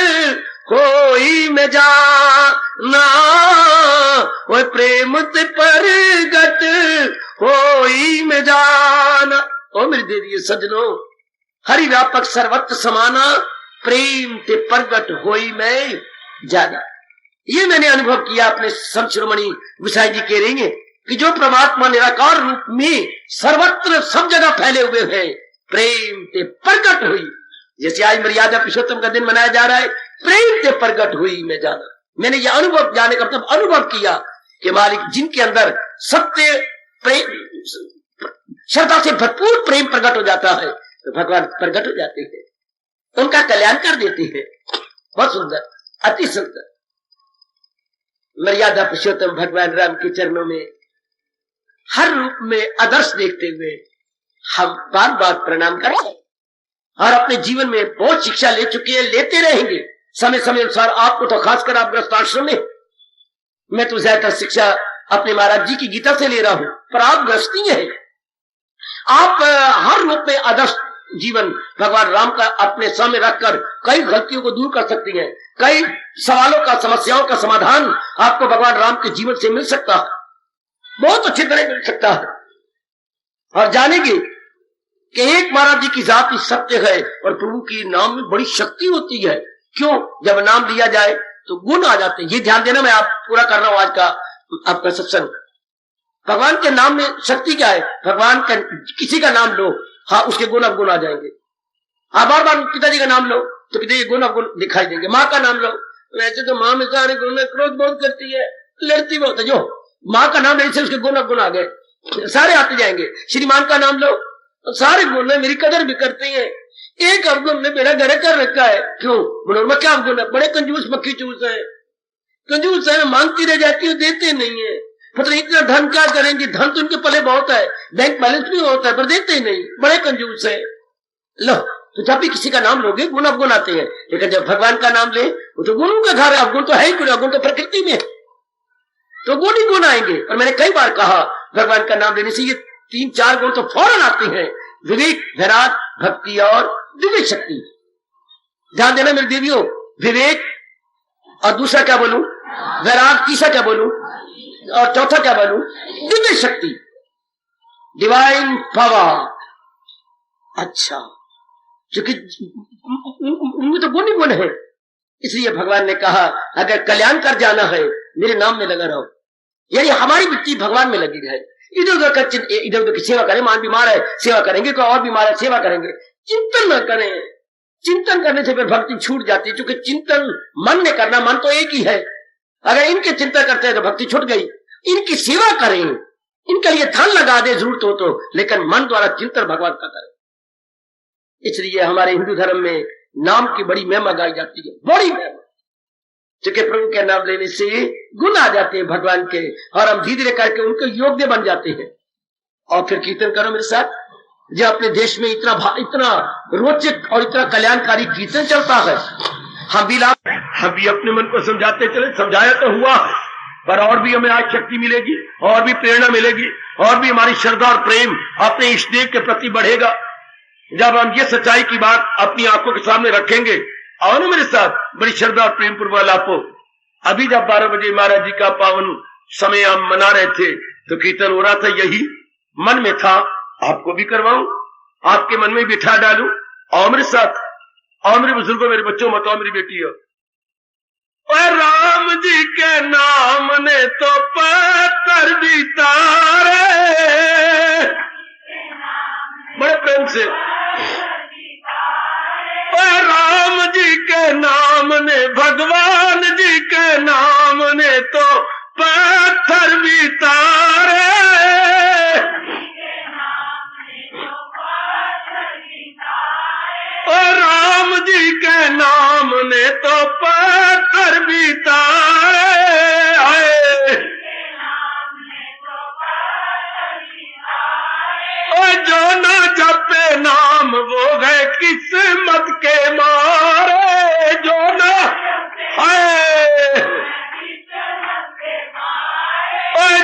होई में जाना, वो प्रेम ते परगट होई में जाना। ओ मेरी देवी सजनों, हरि व्यापक सर्वत्र समाना, प्रेम ते प्रगट होई में जाना। ये मैंने अनुभव किया अपने संत शिरोमणि गोसाई जी कह रही है कि जो परमात्मा निराकार रूप में सर्वत्र सब जगह फैले हुए हैं, प्रेम ते प्रगट हुई। जैसे आज मर्यादा पुरुषोत्तम का दिन मनाया जा रहा है, प्रेम ते प्रगट हुई में जाना। मैंने ये अनुभव जाने का मतलब अनुभव किया कि मालिक जिनके अंदर सत्य प्रेम श्रद्धा से भरपूर प्रेम प्रकट हो जाता है तो भगवान प्रकट हो जाते हैं, उनका कल्याण कर देते हैं। बहुत सुंदर, अति सुंदर। मर्यादा पुरुषोत्तम भगवान राम के चरणों में हर रूप में आदर्श देखते हुए हम बार बार प्रणाम करें और अपने जीवन में बहुत शिक्षा ले चुके हैं, लेते रहेंगे समय समय अनुसार। आपको तो खासकर आप गृहस्थाश्रम में, मैं तो ज्यादातर शिक्षा अपने महाराज जी की गीता से ले रहा हूं, पर आप गृहस्थी हैं, आप हर रूप में आदर्श जीवन भगवान राम का अपने सामने रखकर कई गलतियों को दूर कर सकती हैं, कई सवालों का, समस्याओं का समाधान आपको भगवान राम के जीवन से मिल सकता है, बहुत अच्छी तरह मिल सकता है। और जानेंगे कि एक महाराज जी की जात ही सत्य है और प्रभु की नाम में बड़ी शक्ति होती है। क्यों? जब नाम लिया जाए तो गुण आ जाते हैं। ये ध्यान देना, मैं आप पूरा कर रहा हूं आज का आपका सत्संग। भगवान के नाम में शक्ति क्या है? भगवान का किसी का नाम लो, हाँ उसके गुण अवगुण आ जाएंगे। आप बार बार पिताजी का नाम लो तो पिताजी गुण अवगुण दिखाई देंगे। माँ का नाम लो, वैसे तो माँ में सारे गुण में क्रोध बहुत करती है, लड़ती बहुत है, जो माँ का नाम लेने से उसके गुण अवगुण आ गए, सारे आते जाएंगे। श्रीमान का नाम लो, सारे गुण में मेरी कदर भी करती है, एक अवगुण ने मेरा घर कर रखा है। क्यों? गुणों में क्या अवगुण है? बड़े कंजूस मक्खी चूस है, कंजूस है, मांगती रह जाती है, देते नहीं है। मतलब इतना धन क्या करेंगे? धन तो उनके पले बहुत है, बैंक बैलेंस भी होता है, पर देते ही नहीं, बड़े कंजूस है। लो, तो जब भी किसी का नाम लोगे गुण अवगुण आते हैं, लेकिन जब भगवान का नाम ले वो तो गुणों का घर है। अवगुण तो है ही, अवगुण तो प्रकृति में है, तो गुण ही गुण आएंगे। और मैंने कई बार कहा भगवान का नाम लेने से ये 3-4 गुण तो फौरन आते हैं, विवेक, वैराग, भक्ति और दिव्य शक्ति। ध्यान देना मेरी देवियों, विवेक और दूसरा क्या बोलूं, वैराग, तीसरा क्या बोलूं और चौथा क्या बोलूं, दिव्य शक्ति, डिवाइन पावर। अच्छा, क्योंकि उनमें तो गुण ही गुण है, इसलिए भगवान ने कहा अगर कल्याण कर जाना है मेरे नाम में लगा रहो। यानी हमारी वृत्ति भगवान में लगी रहे। इधर उधर की सेवा करें, मान बीमार है सेवा करेंगे, कोई और बीमार है सेवा करेंगे, चिंतन न करें। चिंतन करने से फिर भक्ति छूट जाती है, क्योंकि चिंतन मन ने करना, मन तो एक ही है। अगर इनके चिंता करते हैं तो भक्ति छूट गई। इनकी सेवा करें, इनके लिए धन लगा दे जरूरत हो तो, लेकिन मन द्वारा चिंतन भगवान का करें। इसलिए हमारे हिंदू धर्म में नाम की बड़ी महिमा गाई जाती है, बड़ी महिमा, क्योंकि प्रभु के नाम लेने से गुण आ जाते हैं भगवान के, और हम धीरे धीरे करके उनके योग्य बन जाते हैं। और फिर कीर्तन करो मेरे साथ। जो अपने देश में इतना रोचक और इतना कल्याणकारी कीर्तन चलता है, हम भी अपने मन को समझाते चले, समझाया तो हुआ, पर और भी हमें आज शक्ति मिलेगी, और भी प्रेरणा मिलेगी, और भी हमारी श्रद्धा और प्रेम अपने इष्ट देव के प्रति बढ़ेगा जब हम ये सच्चाई की बात अपनी आंखों के सामने रखेंगे। आओ ना मेरे साथ, बड़ी श्रद्धा और प्रेम पूर्वक लापो। अभी जब 12 बजे महाराज जी का पावन समय हम मना रहे थे तो कीर्तन हो रहा था, यही मन में था आपको भी करवाऊं, आपके मन में बिठा डालूं। और मेरे साथ, और मेरे बुजुर्गों, मेरे बच्चों, मत आओ मेरी बेटी हो। और राम जी के नाम ने तो पत्थर भी तारे, बड़े प्रेम से। और राम जी के नाम ने, भगवान जी के नाम ने तो पत्थर भी तारे। और राम जी के नाम ने तो पत्थर भी तारे। और जो ना जपे नाम वो गए किस्मत के मारे, जो ना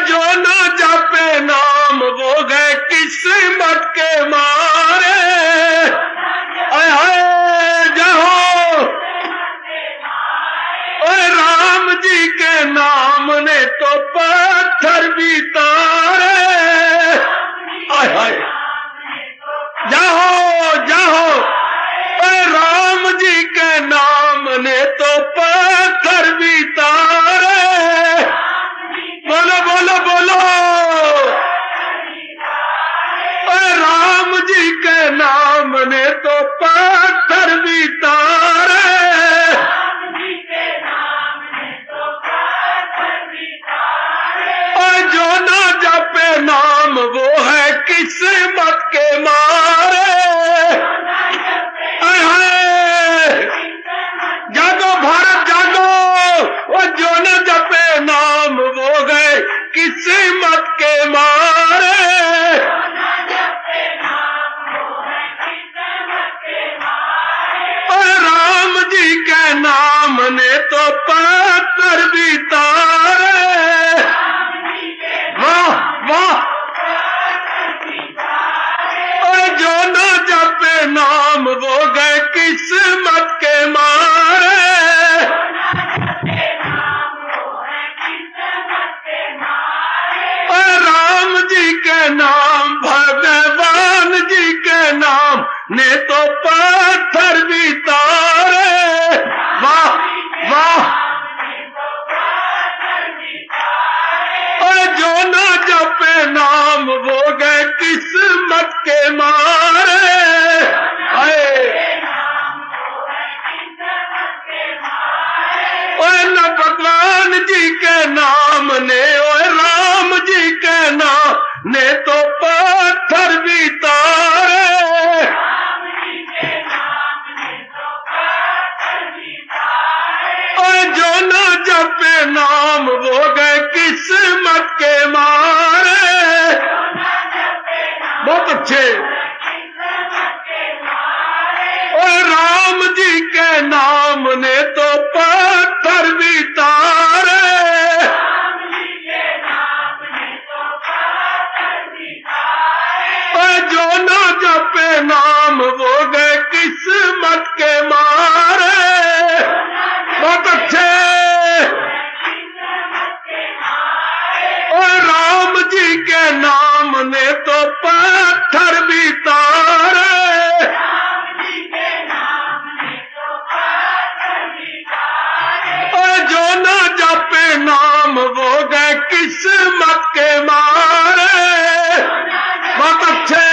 जो ना जपे नाम वो गए किस्मत के मारे। जाओ राम जी के नाम ने तो पत्थर भी तारे। जाओ जाओ राम जी के नाम ने तो पत्थर भी तारे। बोलो बोलो बोलो, राम जी के नाम ने तो पत्थर भी तारे। और जो ना जपे नाम वो है किस्मत के मारे। जागो भारत जागो, वो जो ना जपे नाम वो गए किस्मत के मारे। और राम जी के नाम ने तो पत्थर भी तारे। वाह वाह। और जो ना जपे नाम वो गए किस्मत के मारे। और राम जी के नाम, भगवान जी के नाम ने तो पत्थर भी तारे। वाह वाह। और जो ना जपे नाम वो गए किस्मत के मारे। और न भगवान जी के नाम ने, और राम जी के नाम ने तो पत्थर भी तारे। और जो ना जपे नाम वो गए किस्मत के मारे। बहुत अच्छे। और राम जी के नाम ने तो पत्थर भी तारे। और जो ना जपे नाम वो गए किस्मत के मारे। बहुत अच्छे। और राम जी के नाम ने तो पत्थर भी तारे। और जो ना जपे नाम वो गए किस्मत के मारे। बहुत अच्छे।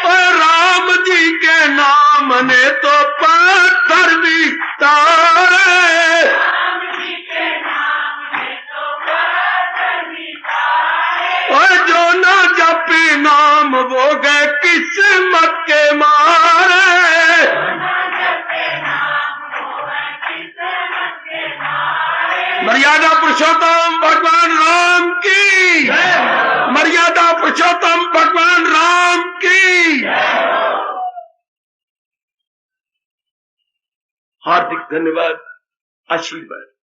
और राम जी के नाम ने तो पत्थर भी तारे। और जो ना जपे नाम वो गए किस्मत के मारे। मर्यादा पुरुषोत्तम भगवान राम की, मर्यादा पुरुषोत्तम भगवान राम की। हार्दिक धन्यवाद, आशीर्वाद।